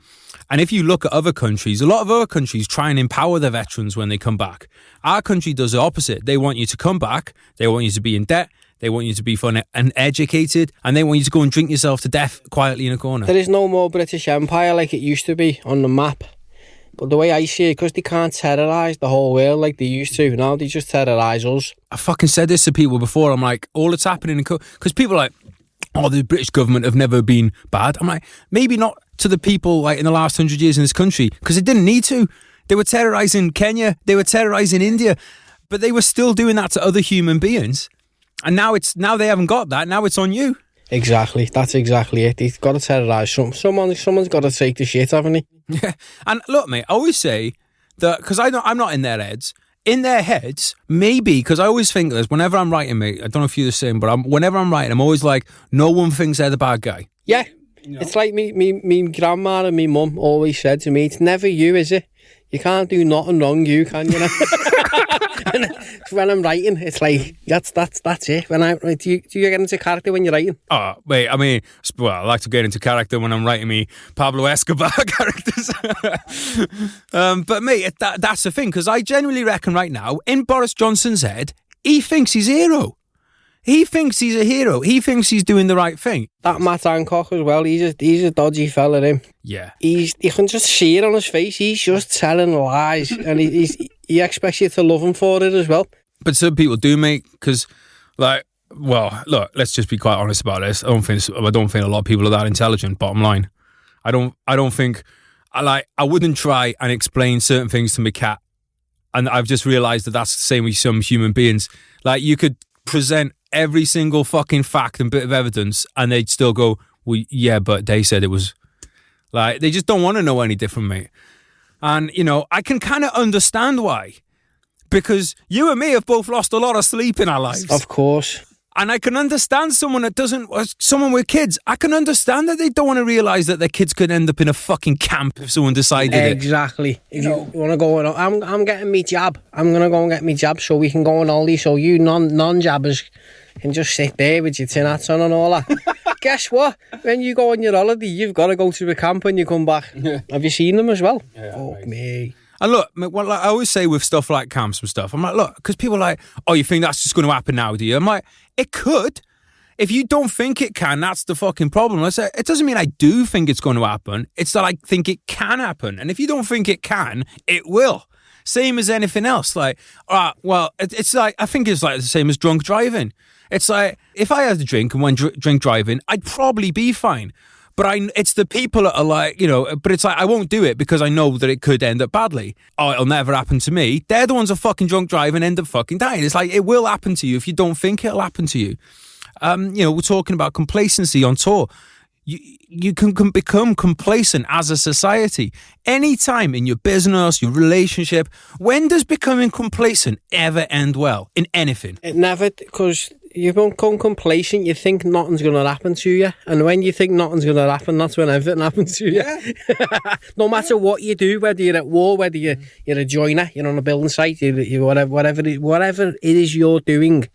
And if you look at other countries, a lot of other countries try and empower their veterans when they come back. Our country does the opposite. They want you to come back. They want you to be in debt. They want you to be fun and educated. And they want you to go and drink yourself to death quietly in a corner. There is no more British Empire like it used to be on the map. But the way I see it, because they can't terrorise the whole world like they used to. Now they just terrorise us. I fucking said this to people before. I'm like, all that's happening... Because people are like, oh, the British government have never been bad. I'm like, maybe not to the people like in the last 100 years in this country, because they didn't need to. They were terrorising Kenya, they were terrorising India, but they were still doing that to other human beings. And now they haven't got that. Now it's on you. Exactly. That's exactly it. They've got to terrorise someone's got to take the shit, haven't they? Yeah. And look, mate, I always say that, because I'm not in their heads. In their heads, maybe, because I always think this, whenever I'm writing, mate, I don't know if you're the same, but whenever I'm writing, I'm always like, no one thinks they're the bad guy. Yeah. No. It's like me grandma and me mum always said to me, it's never you, is it? You can't do nothing wrong, you can, you know? And when I'm writing, it's like, that's it. Do you get into character when you're writing? Oh, wait, I mean, well, I like to get into character when I'm writing me Pablo Escobar characters. But mate, that's the thing, because I genuinely reckon right now, in Boris Johnson's head, he thinks he's a hero. He thinks he's a hero. He thinks he's doing the right thing. That Matt Hancock as well, he's a dodgy fella, him. Yeah. You can just see it on his face. He's just telling lies, and he expects you to love him for it as well. But some people do, mate, because, like, well, look, let's just be quite honest about this. I don't think a lot of people are that intelligent, bottom line. I don't think, I wouldn't try and explain certain things to my cat. And I've just realised that that's the same with some human beings. Like, you could present every single fucking fact and bit of evidence and they'd still go, well, yeah, but they said it was. Like, they just don't want to know any different, mate. And, you know, I can kind of understand why. Because you and me have both lost a lot of sleep in our lives. Of course. And I can understand someone with kids. I can understand that they don't want to realise that their kids could end up in a fucking camp if someone decided Exactly. If you want to go on, I'm getting me jab. I'm going to go and get me jab so we can go on holiday. So you non-jabbers can just sit there with your tin hats on and all that. Guess what? When you go on your holiday, you've got to go to a camp when you come back. Yeah. Have you seen them as well? Yeah, fuck me. And look, well, like I always say with stuff like camps and stuff, I'm like, look, because people are like, oh, you think that's just going to happen now, do you? I'm like, it could. If you don't think it can, that's the fucking problem. I say, it doesn't mean I do think it's going to happen. It's that I think it can happen. And if you don't think it can, it will. Same as anything else. Like, well, it's like, I think it's like the same as drunk driving. It's like, if I had a drink and went drink driving, I'd probably be fine. But it's the people that are like, you know, but it's like, I won't do it because I know that it could end up badly. Oh, it'll never happen to me. They're the ones that fucking drunk drive and end up fucking dying. It's like, it will happen to you if you don't think it'll happen to you. You know, we're talking about complacency on tour. You can become complacent as a society. Anytime in your business, your relationship, when does becoming complacent ever end well in anything? It never, because you become complacent, you think nothing's going to happen to you. And when you think nothing's going to happen, that's when everything happens to you. Yeah. No matter what you do, whether you're at war, whether you're a joiner, you're on a building site, you whatever it is you're doing,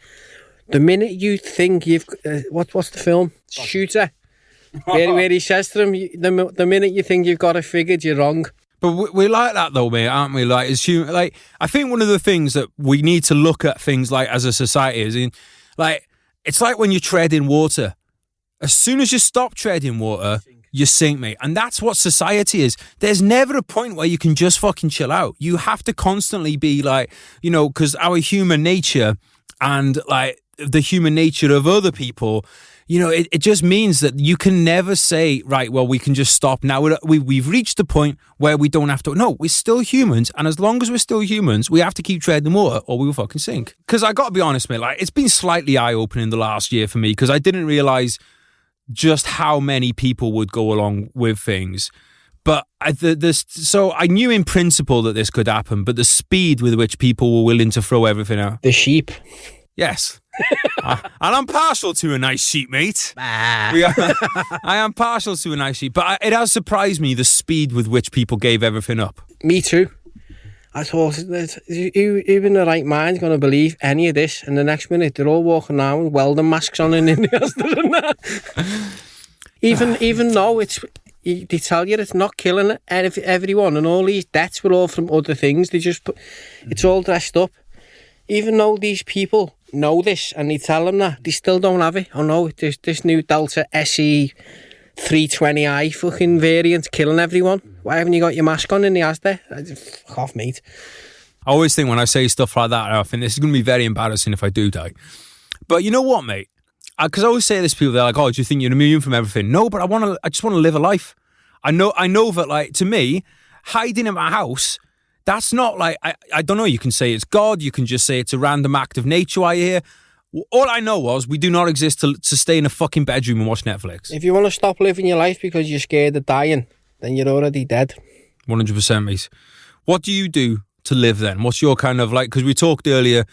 the minute you think you've... what's the film? Shooter. Where he says to them, the minute you think you've got it figured, you're wrong. But we like that though, mate, aren't we? Like, I think one of the things that we need to look at things like as a society is like, it's like when you tread in water. As soon as you stop treading water, you sink, mate. And that's what society is. There's never a point where you can just fucking chill out. You have to constantly be like, you know, because our human nature and like the human nature of other people, you know, it just means that you can never say, right, well, we can just stop now. We've reached the point where we don't have to. No, we're still humans. And as long as we're still humans, we have to keep treading water or we will fucking sink. Because I got to be honest, mate, like, it's been slightly eye-opening the last year for me because I didn't realise just how many people would go along with things. But so I knew in principle that this could happen, but the speed with which people were willing to throw everything out. The sheep. Yes. And I'm partial to a nice sheep, mate. I am partial to a nice sheep. But it has surprised me the speed with which people gave everything up. Me too. I thought, who in the right mind is going to believe any of this? And the next minute, they're all walking around with welding masks on and in the Even though they tell you it's not killing everyone, and all these deaths were all from other things. They just it's all dressed up. Even though these people know this and they tell them that, they still don't have it. Oh no, there's this new Delta SE 320i fucking variant killing everyone. Why haven't you got your mask on in the Asda? Fuck off, mate. I always think when I say stuff like that, I think this is going to be very embarrassing if I do die. But you know what, mate? Because I always say this to people, they're like, oh, do you think you're immune from everything? No, but I just want to live a life. I know that, like, to me, hiding in my house, that's not like, I don't know, you can say it's God, you can just say it's a random act of nature I hear. All I know was we do not exist to stay in a fucking bedroom and watch Netflix. If you want to stop living your life because you're scared of dying, then you're already dead. 100%, mate. What do you do to live then? What's your kind of like, because we talked earlier,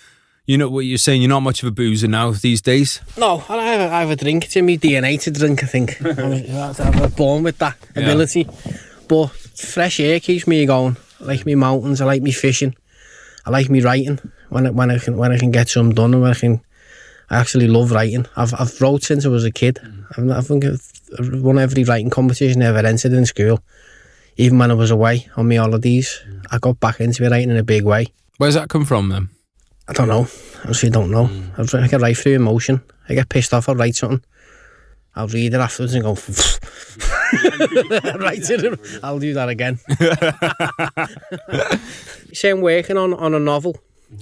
you know what you're saying, you're not much of a boozer now these days. No, I have a drink. It's in my DNA to drink, I think. I was born with that ability. But fresh air keeps me going. I like me mountains, I like me fishing, I like me writing when I can get some done, and I actually love writing. I've wrote since I was a kid. I think I've won every writing competition I ever entered in school. Even when I was away on my holidays, I got back into writing in a big way. Where's that come from then? I don't know. I honestly don't know. I can write through emotion. I get pissed off, I'll write something. I'll read it afterwards and go... write it. I'll do that again. You say I'm working on a novel.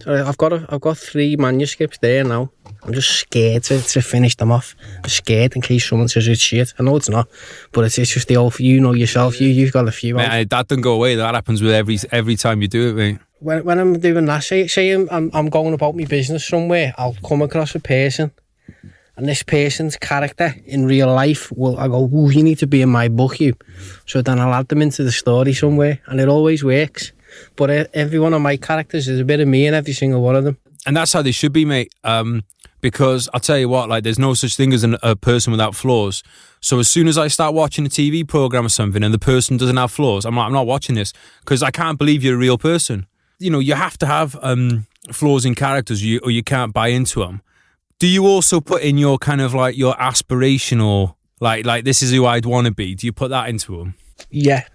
So I've got 3 manuscripts there now. I'm just scared to finish them off. I'm scared in case someone says it's shit. I know it's not, but it's just the old, you know yourself, you've got a few. Mate, that doesn't go away. That happens with every time you do it, mate. When I'm doing that, say I'm going about my business somewhere, I'll come across a person, and this person's character in real life, I go, ooh, you need to be in my book, you. So then I'll add them into the story somewhere, and it always works. But every one of my characters is a bit of me in every single one of them. And that's how they should be, mate. Because I'll tell you what, like, there's no such thing as a person without flaws. So as soon as I start watching a TV program or something and the person doesn't have flaws, I'm not watching this, because I can't believe you're a real person. You know, you have to have flaws in characters, or you can't buy into them. Do you also put in your kind of like your aspirational, like this is who I'd want to be? Do you put that into them? Yeah,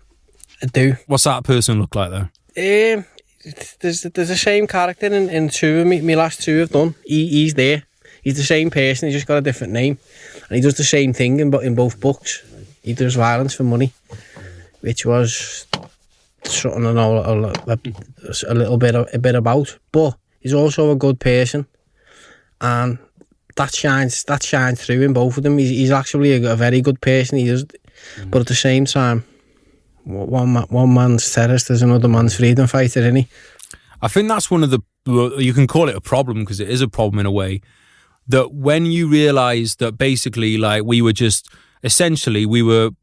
I do. What's that person look like though? There's the same character in 2 of me last 2 have done. He's there. He's the same person. He's just got a different name, and he does the same thing in both books. He does violence for money, which was something I know a little bit about. But he's also a good person, and that shines through in both of them. He's actually a very good person. He is, but at the same time, one man's terrorist is another man's freedom fighter, isn't he? I think that's one of the, you can call it a problem, because it is a problem in a way, that when you realise that basically, like, we were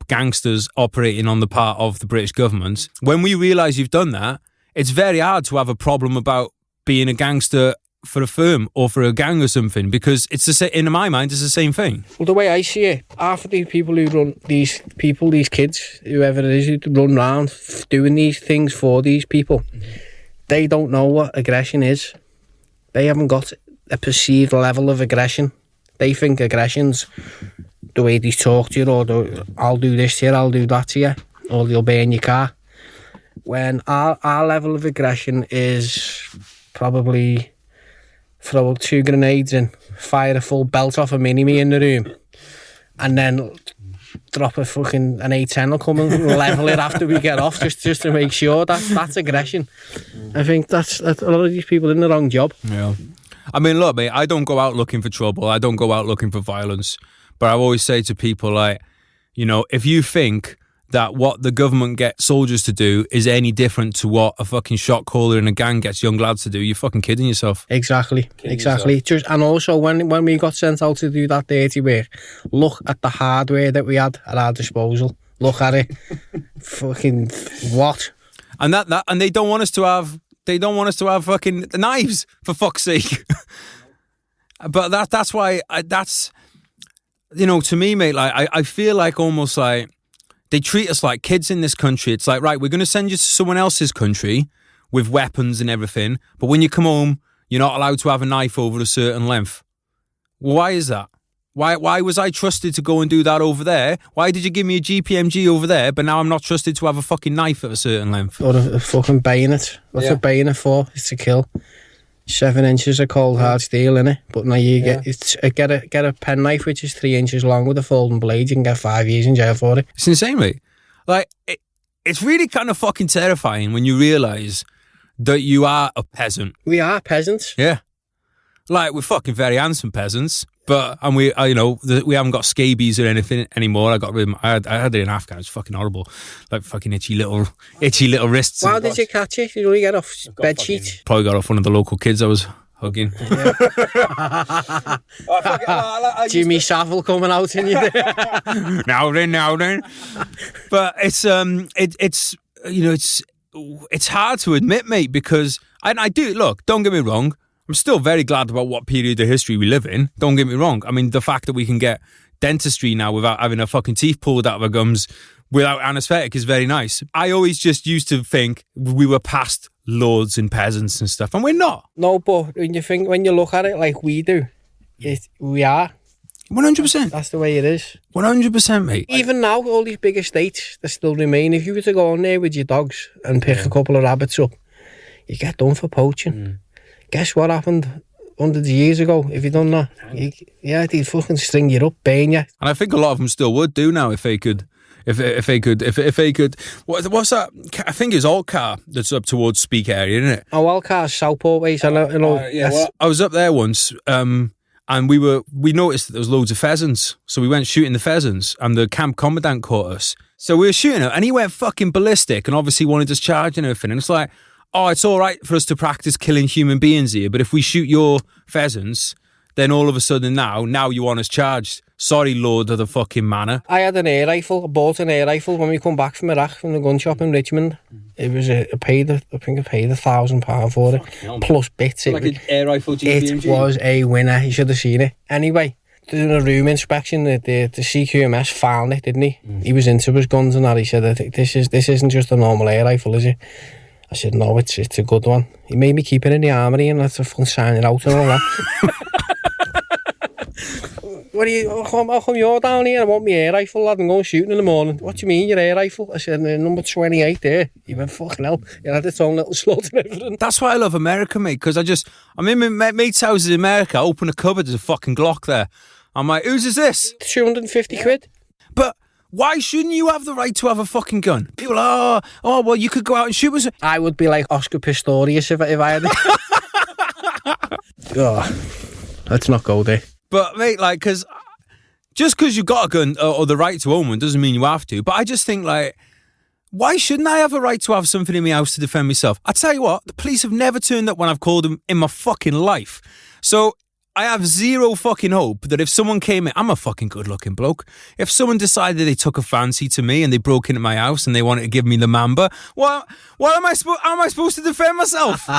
gangsters operating on the part of the British government, when we realise you've done that, it's very hard to have a problem about being a gangster for a firm or for a gang or something, because it's in my mind, it's the same thing. Well, the way I see it, half of the people who run these kids, whoever it is, who run around doing these things for these people, they don't know what aggression is. They haven't got a perceived level of aggression. They think aggression's the way they talk to you, or I'll do this to you, I'll do that to you, or they'll burn your car. When our level of aggression is probably throw 2 grenades and fire a full belt off a mini-me in the room, and then drop an 810 will come and level it after we get off, just to make sure. That's aggression. I think that's a lot of these people in the wrong job. Yeah. I mean, look, mate, I don't go out looking for trouble. I don't go out looking for violence. But I always say to people, like, you know, if you think that what the government gets soldiers to do is any different to what a fucking shot caller in a gang gets young lads to do, you're fucking kidding yourself. Exactly. And also, when we got sent out to do that dirty work, look at the hardware that we had at our disposal. Look at it. Fucking what? And and they don't want us to have fucking knives, for fuck's sake. But that's why that's, you know, to me, mate, like I feel like almost like they treat us like kids in this country. It's like, right, we're going to send you to someone else's country with weapons and everything, but when you come home, you're not allowed to have a knife over a certain length. Why is that? Why was I trusted to go and do that over there? Why did you give me a GPMG over there, but now I'm not trusted to have a fucking knife at a certain length? Or a fucking bayonet. What's a bayonet for? It's to kill. 7 inches of cold hard steel, innit? But now you get a penknife which is 3 inches long with a folding blade. You can get 5 years in jail for it. It's insane, mate. Like, it's really kind of fucking terrifying when you realise that you are a peasant. We are peasants. Yeah. Like, we're fucking very handsome peasants, but, and we haven't got scabies or anything anymore. I had it in Afghan. It's fucking horrible. Like, fucking itchy little wrists. How did you catch it? Did you only get off bed sheet? Probably got off one of the local kids I was hugging. Yeah. Jimmy Savile coming out in you there. Now then. But it's you know, it's hard to admit, mate, because I do, look, don't get me wrong, I'm still very glad about what period of history we live in. Don't get me wrong. I mean, the fact that we can get dentistry now without having a fucking teeth pulled out of our gums without anaesthetic is very nice. I always just used to think we were past lords and peasants and stuff, and we're not. No, but when you look at it like we do, we are. 100%. That's the way it is. 100%, mate. Even now, all these big estates that still remain, if you were to go on there with your dogs and pick a couple of rabbits up, you get done for poaching. Guess what happened hundreds of years ago if you done that? They'd fucking string you up, burn you. And I think a lot of them still would do now if they could If they could, what's that? I think it's Altcar that's up towards Speak area, isn't it? Oh, Altcar's Southport ways. I know. Well, I was up there once, and we noticed that there was loads of pheasants, so we went shooting the pheasants, and the camp commandant caught us. So we were shooting it, and he went fucking ballistic, and obviously wanted us charging everything. And it's like, oh, it's all right for us to practice killing human beings here, but if we shoot your pheasants, then all of a sudden now you want us charged. Sorry, Lord of the fucking manor. I had an air rifle. I bought an air rifle when we come back from Iraq, from the gun shop in Richmond. It was I think I paid £1,000 for it, plus bits. Like an air rifle GPMG. It was a winner. You should have seen it. Anyway, doing a room inspection, the CQMS found it, didn't he? He was into his guns and that. He said, I think this isn't just a normal air rifle, is it? I said, no, it's a good one. He made me keep it in the armoury and had to fucking sign it out and all that. How come you're down here? I want my air rifle, lad, and go shooting in the morning. What do you mean, your air rifle? I said, number 28 there. He went, fucking hell. It had its own little slot and everything. That's why I love America, mate, because I'm in my mate's house in America, I open a cupboard, there's a fucking Glock there. I'm like, whose is this? 250 quid. But why shouldn't you have the right to have a fucking gun? People are, oh, well, you could go out and shoot us. I would be like Oscar Pistorius if I had it. Oh, let's not go there. But, mate, like, just because you got a gun or the right to own one doesn't mean you have to. But I just think, like, why shouldn't I have a right to have something in my house to defend myself? I tell you what, the police have never turned up when I've called them in my fucking life. So I have zero fucking hope that if someone came in, I'm a fucking good looking bloke. If someone decided they took a fancy to me and they broke into my house and they wanted to give me the mamba, well, how am I supposed to defend myself?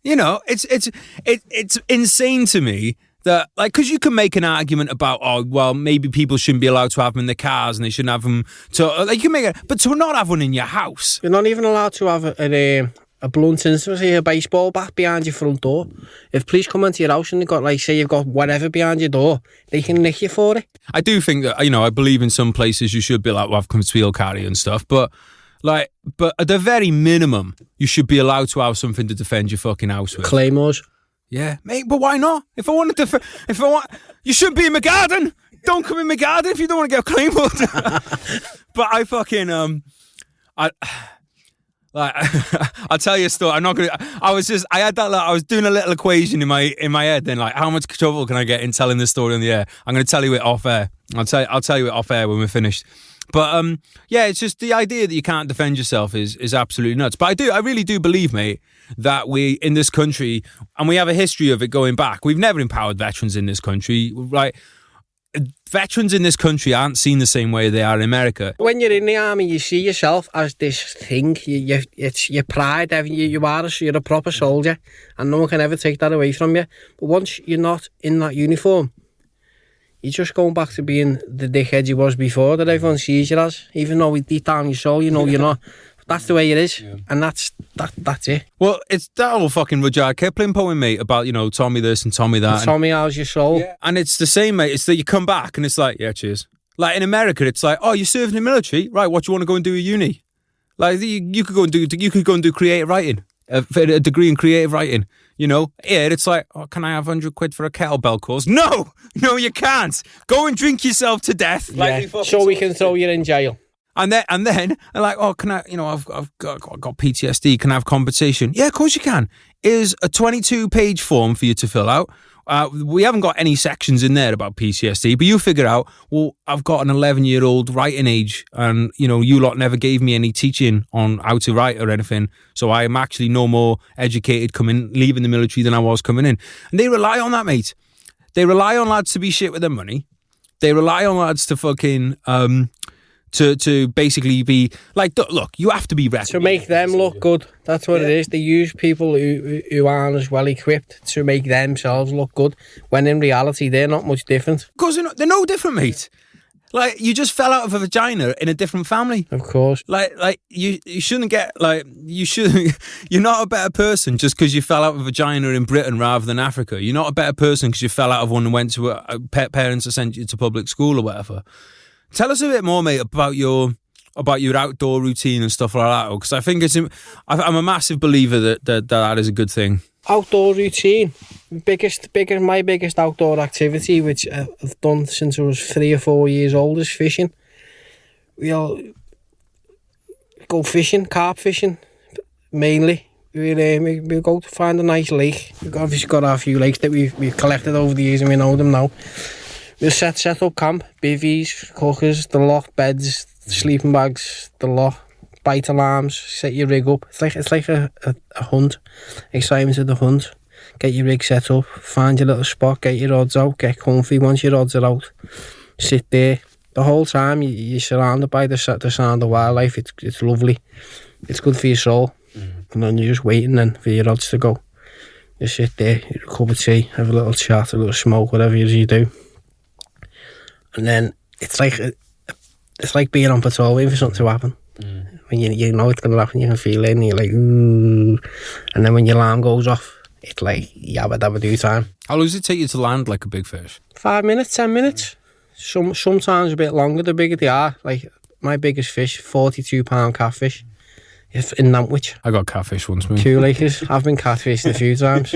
You know, it's insane to me. That, like, because you can make an argument about, oh, well, maybe people shouldn't be allowed to have them in their cars and they shouldn't have them to, like, you can make it, but to not have one in your house. You're not even allowed to have a blunt instrument, a baseball bat behind your front door. If police come into your house and they've got, like, say you've got whatever behind your door, they can nick you for it. I do think that, you know, I believe in some places you should be allowed to have concealed carry and stuff, but at the very minimum, you should be allowed to have something to defend your fucking house with. Claymores. Yeah, mate, but why not? If I want, you shouldn't be in my garden. Don't come in my garden if you don't want to get claymore. But I fucking I'll tell you a story. I'm not gonna. I was doing a little equation in my head. Then, like, how much trouble can I get in telling this story on the air? I'm going to tell you it off air. I'll tell you it off air when we're finished. But yeah, it's just the idea that you can't defend yourself is absolutely nuts. But I really do believe, mate, that we in this country, and we have a history of it going back. We've never empowered veterans in this country, right? Veterans in this country aren't seen the same way they are in America. When you're in the army, you see yourself as this thing. It's your pride. You're a proper soldier, and no one can ever take that away from you. But once you're not in that uniform, you're just going back to being the dickhead you was before that everyone sees you as. Even though deep down your soul, you know you're not. That's the way it is, and that's it. Well, it's that old fucking Rudyard Kipling poem, mate, about, you know, Tommy this and Tommy that. And Tommy, how's your soul? Yeah. And it's the same, mate. It's that you come back and it's like, yeah, cheers. Like in America, it's like, oh, you're serving in the military, right? What do you want to go and do at uni? Like you could go and do creative writing, a degree in creative writing. You know, here it's like, oh, can I have 100 quid for a kettlebell course? No, you can't. Go and drink yourself to death. Yeah. So we can throw you in jail. And then, I'm like, oh, can I? You know, I've got PTSD. Can I have compensation? Yeah, of course you can. Is a 22-page form for you to fill out. We haven't got any sections in there about PTSD, but you figure out, well, I've got an 11-year-old writing age, and, you know, you lot never gave me any teaching on how to write or anything, so I am actually no more educated leaving the military than I was coming in. And they rely on that, mate. They rely on lads to be shit with their money. They rely on lads to fucking... To basically be like, look, you have to be ready to make them look good. That's what it is. They use people who aren't as well equipped to make themselves look good, when in reality they're not much different. Because they're no different, mate. Like, you just fell out of a vagina in a different family. Of course. Like you shouldn't get, like, you're not a better person just because you fell out of a vagina in Britain rather than Africa. You're not a better person because you fell out of one and went to parents that sent you to public school or whatever. Tell us a bit more, mate, about your outdoor routine and stuff like that, because I think I'm a massive believer that is a good thing. Outdoor routine, my biggest outdoor activity, which I've done since I was 3 or 4 years old, is fishing. we'll go fishing, carp fishing, mainly. We'll go to find a nice lake. We've obviously got a few lakes that we've collected over the years and we know them now. We'll set up camp, bivvies, cookers, the lot, beds, sleeping bags, the lot, bite alarms, set your rig up. It's like a hunt, excitement of the hunt. Get your rig set up, find your little spot, get your rods out, get comfy. Once your rods are out, sit there. The whole time you're surrounded by the sound of wildlife. It's lovely. It's good for your soul. And then you're just waiting then for your rods to go. You sit there, a cup of tea, have a little chat, a little smoke, whatever it is you do. And then it's like being on patrol waiting for something to happen. When you know it's going to happen, you can feel it and you're like, ooh. And then when your alarm goes off, it's like yabba dabba do time. How long does it take you to land like a big fish? 5 minutes, 10 minutes. Sometimes a bit longer the bigger they are. Like my biggest fish, 42-pound catfish in Nantwich. I got catfish once, mate. 2 acres. I've been catfished a few times.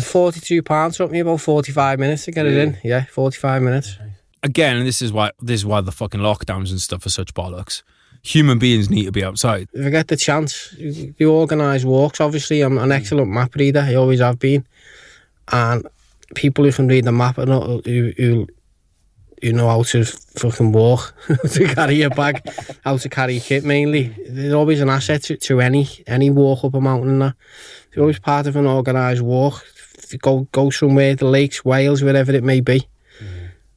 42 pounds took me about 45 minutes to get it in. Yeah, 45 minutes. Again, this is why the fucking lockdowns and stuff are such bollocks. Human beings need to be outside. If I get the chance, you organise walks. Obviously, I'm an excellent map reader. I always have been. And people who can read the map and who know how to fucking walk, to carry your bag, how to carry your kit mainly. They're always an asset to any walk up a mountain and that. It's always part of an organised walk. Go somewhere, the lakes, Wales, wherever it may be,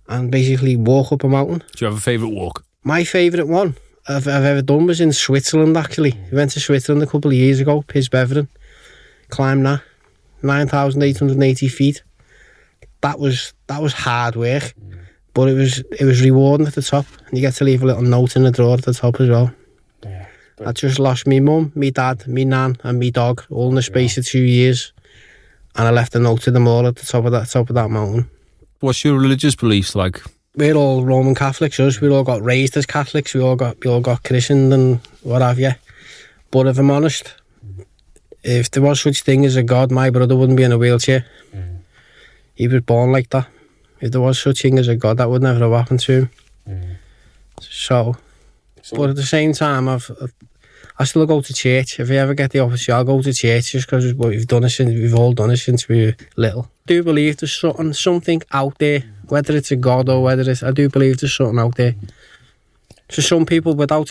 and basically walk up a mountain. Do you have a favourite walk? My favourite one I've ever done was in Switzerland, actually. We went to Switzerland a couple of years ago, Pisbeveren. Climbed that, 9,880 feet. That was hard work. But it was rewarding at the top. And you get to leave a little note in the drawer at the top as well. Yeah, I just lost me mum, me dad, me nan and me dog all in the space of 2 years. And I left a note to them all at the top of that mountain. What's your religious beliefs like? We're all Roman Catholics, us. We all got raised as Catholics. We all got christened and what have you. But if I'm honest, if there was such thing as a God, my brother wouldn't be in a wheelchair. He was born like that. If there was such thing as a God, that would never have happened to him. So, but at the same time, I still go to church. If I ever get the opportunity, I'll go to church just because we've all done it since we were little. I do believe there's something out there, whether it's a God or I do believe there's something out there. So some people, without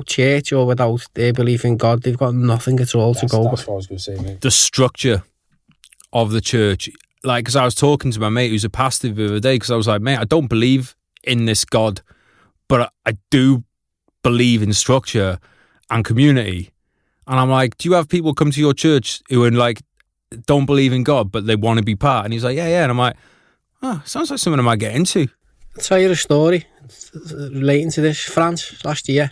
church or without their belief in God, they've got nothing at all to go by. That's what I was going to say, mate. The structure of the church. Like, because I was talking to my mate who's a pastor the other day, because I was like, mate, I don't believe in this God, but I do believe in structure and community. And I'm like, do you have people come to your church who are like, don't believe in God, but they want to be part? And he's like, yeah. And I'm like, sounds like something I might get into. I'll tell you a story relating to this. France, last year,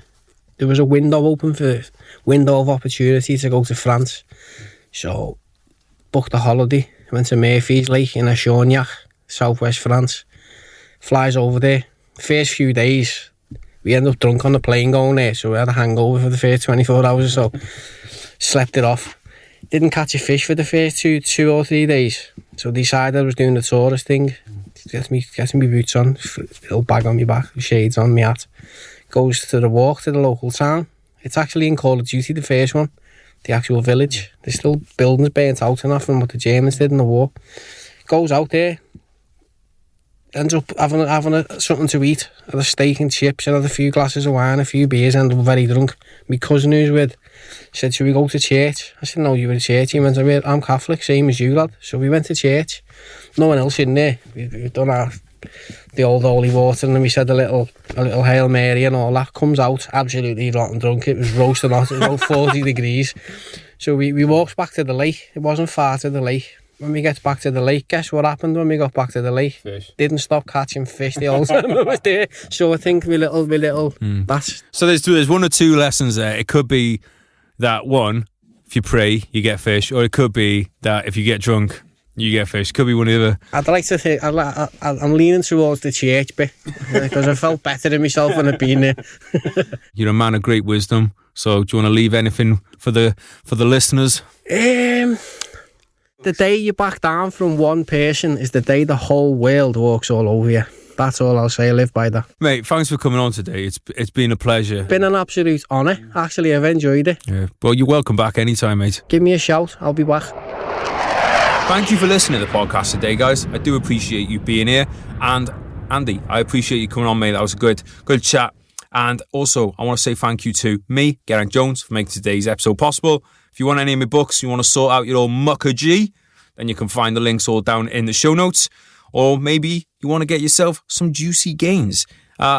there was a window of opportunity to go to France. So, booked a holiday. Went to Murphy's Lake in Achognac, southwest France. Flies over there. First few days, we ended up drunk on the plane going there, so we had a hangover for the first 24 hours or so. Slept it off. Didn't catch a fish for the first two or 3 days. So decided I was doing the tourist thing. Getting me boots on, little bag on my back, shades on my hat. Goes to the walk to the local town. It's actually in Call of Duty, the first one. The actual village. There's still buildings burnt out and that from what the Germans did in the war. Goes out there, ends up having something to eat, had a steak and chips, and had a few glasses of wine, a few beers, ended up very drunk. My cousin who's with said, should we go to church? I said, no, you were at church. He went, I'm Catholic, same as you, lad. So we went to church. No one else in there. We've done the old holy water, and then we said a little Hail Mary and all that. Comes out absolutely rotten drunk. It was roasting hot. It was about 40 degrees. So we walked back to the lake. It wasn't far to the lake. When we get back to the lake, guess what happened when we got back to the lake? Fish. Didn't stop catching fish the whole time I was there. So I think we little that's... So there's one or two lessons there. It could be that one, if you pray, you get fish, or it could be that if you get drunk, you get fish. Could be one or the other. I'd like to think I'm leaning towards the church bit because I felt better in myself when I'd been there. You're a man of great wisdom. So do you want to leave anything for the listeners? The day you back down from one person is the day the whole world walks all over you. That's all I'll say. I live by that. Mate, thanks for coming on today. It's been a pleasure. Been an absolute honour. Actually, I've enjoyed it. Yeah. Well, you're welcome back anytime, mate. Give me a shout. I'll be back. Thank you for listening to the podcast today, guys. I do appreciate you being here. And Andy, I appreciate you coming on, mate. That was a good chat. And also, I want to say thank you to me, Geraint Jones, for making today's episode possible. If you want any of my books, you want to sort out your old mucker G, then you can find the links all down in the show notes. Or maybe you want to get yourself some juicy gains,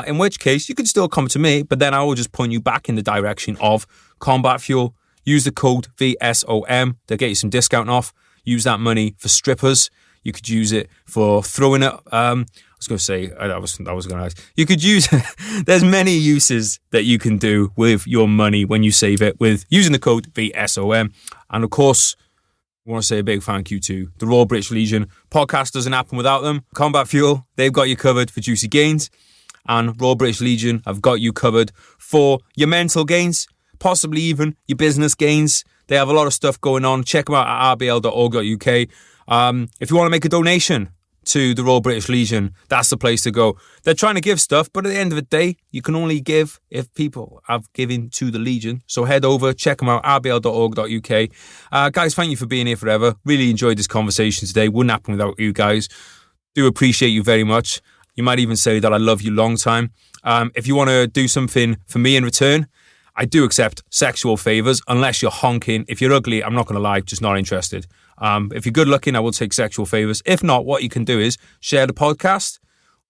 in which case you can still come to me, but then I will just point you back in the direction of Combat Fuel. Use the code VSOM. They'll get you some discount off. Use that money for strippers. You could use it for throwing it. I was going to say, I was going to ask. You could use, there's many uses that you can do with your money when you save it with using the code VSOM. And of course, I want to say a big thank you to the Royal British Legion. Podcast doesn't happen without them. Combat Fuel, they've got you covered for juicy gains. And Royal British Legion have got you covered for your mental gains, possibly even your business gains. They have a lot of stuff going on. Check them out at rbl.org.uk. If you want to make a donation to the Royal British Legion, that's the place to go. They're trying to give stuff, but at the end of the day, you can only give if people have given to the Legion. So head over, check them out, rbl.org.uk. Guys, thank you for being here forever. Really enjoyed this conversation today. Wouldn't happen without you guys. Do appreciate you very much. You might even say that I love you long time. If you want to do something for me in return, I do accept sexual favours, unless you're honking. If you're ugly, I'm not going to lie, just not interested. If you're good looking, I will take sexual favours. If not, what you can do is share the podcast,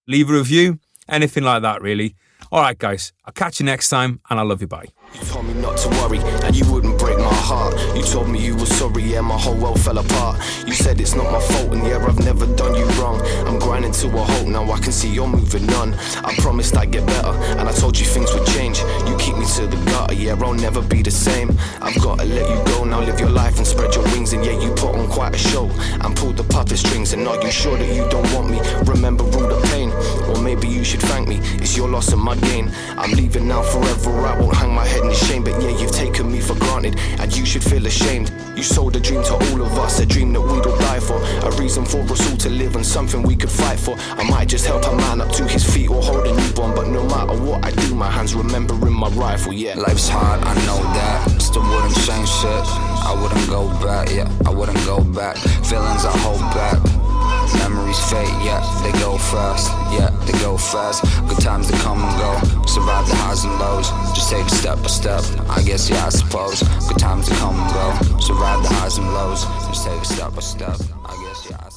leave a review, anything like that, really. All right, guys, I'll catch you next time, and I love you. Bye. You told me not to worry, and you wouldn't break my heart. You told me you were sorry, yeah, my whole world fell apart. You said it's not my fault, and yeah, I've never done you wrong. I'm grinding to a halt, now I can see you're moving on. I promised I'd get better, and I told you things would change. You keep me to the gutter, yeah, I'll never be the same. I've got to let you go, now live your life and spread your wings. And yeah, you put on quite a show, and pulled the puppet strings. And are you sure that you don't want me? Remember all the pain, or maybe you should thank me. It's your loss and my gain. I'm leaving now forever, I won't hang my head in shame. But yeah, you've taken me for granted, and you should feel ashamed. You sold a dream to all of us, a dream that we'd all die for, a reason for us all to live and something we could fight for. I might just help a man up to his feet or hold a newborn, but no matter what I do, my hands remembering my rifle, yeah. Life's hard, I know that, still wouldn't change shit. I wouldn't go back, yeah, I wouldn't go back. Feelings I hold back, memories fade, yeah, they go fast, yeah, they go fast. Good times to come and go, survive the highs and lows, just take it step by step, I guess, yeah, I suppose. Good times to come and go, survive the highs and lows, just take it step by step, I guess, yeah, I suppose.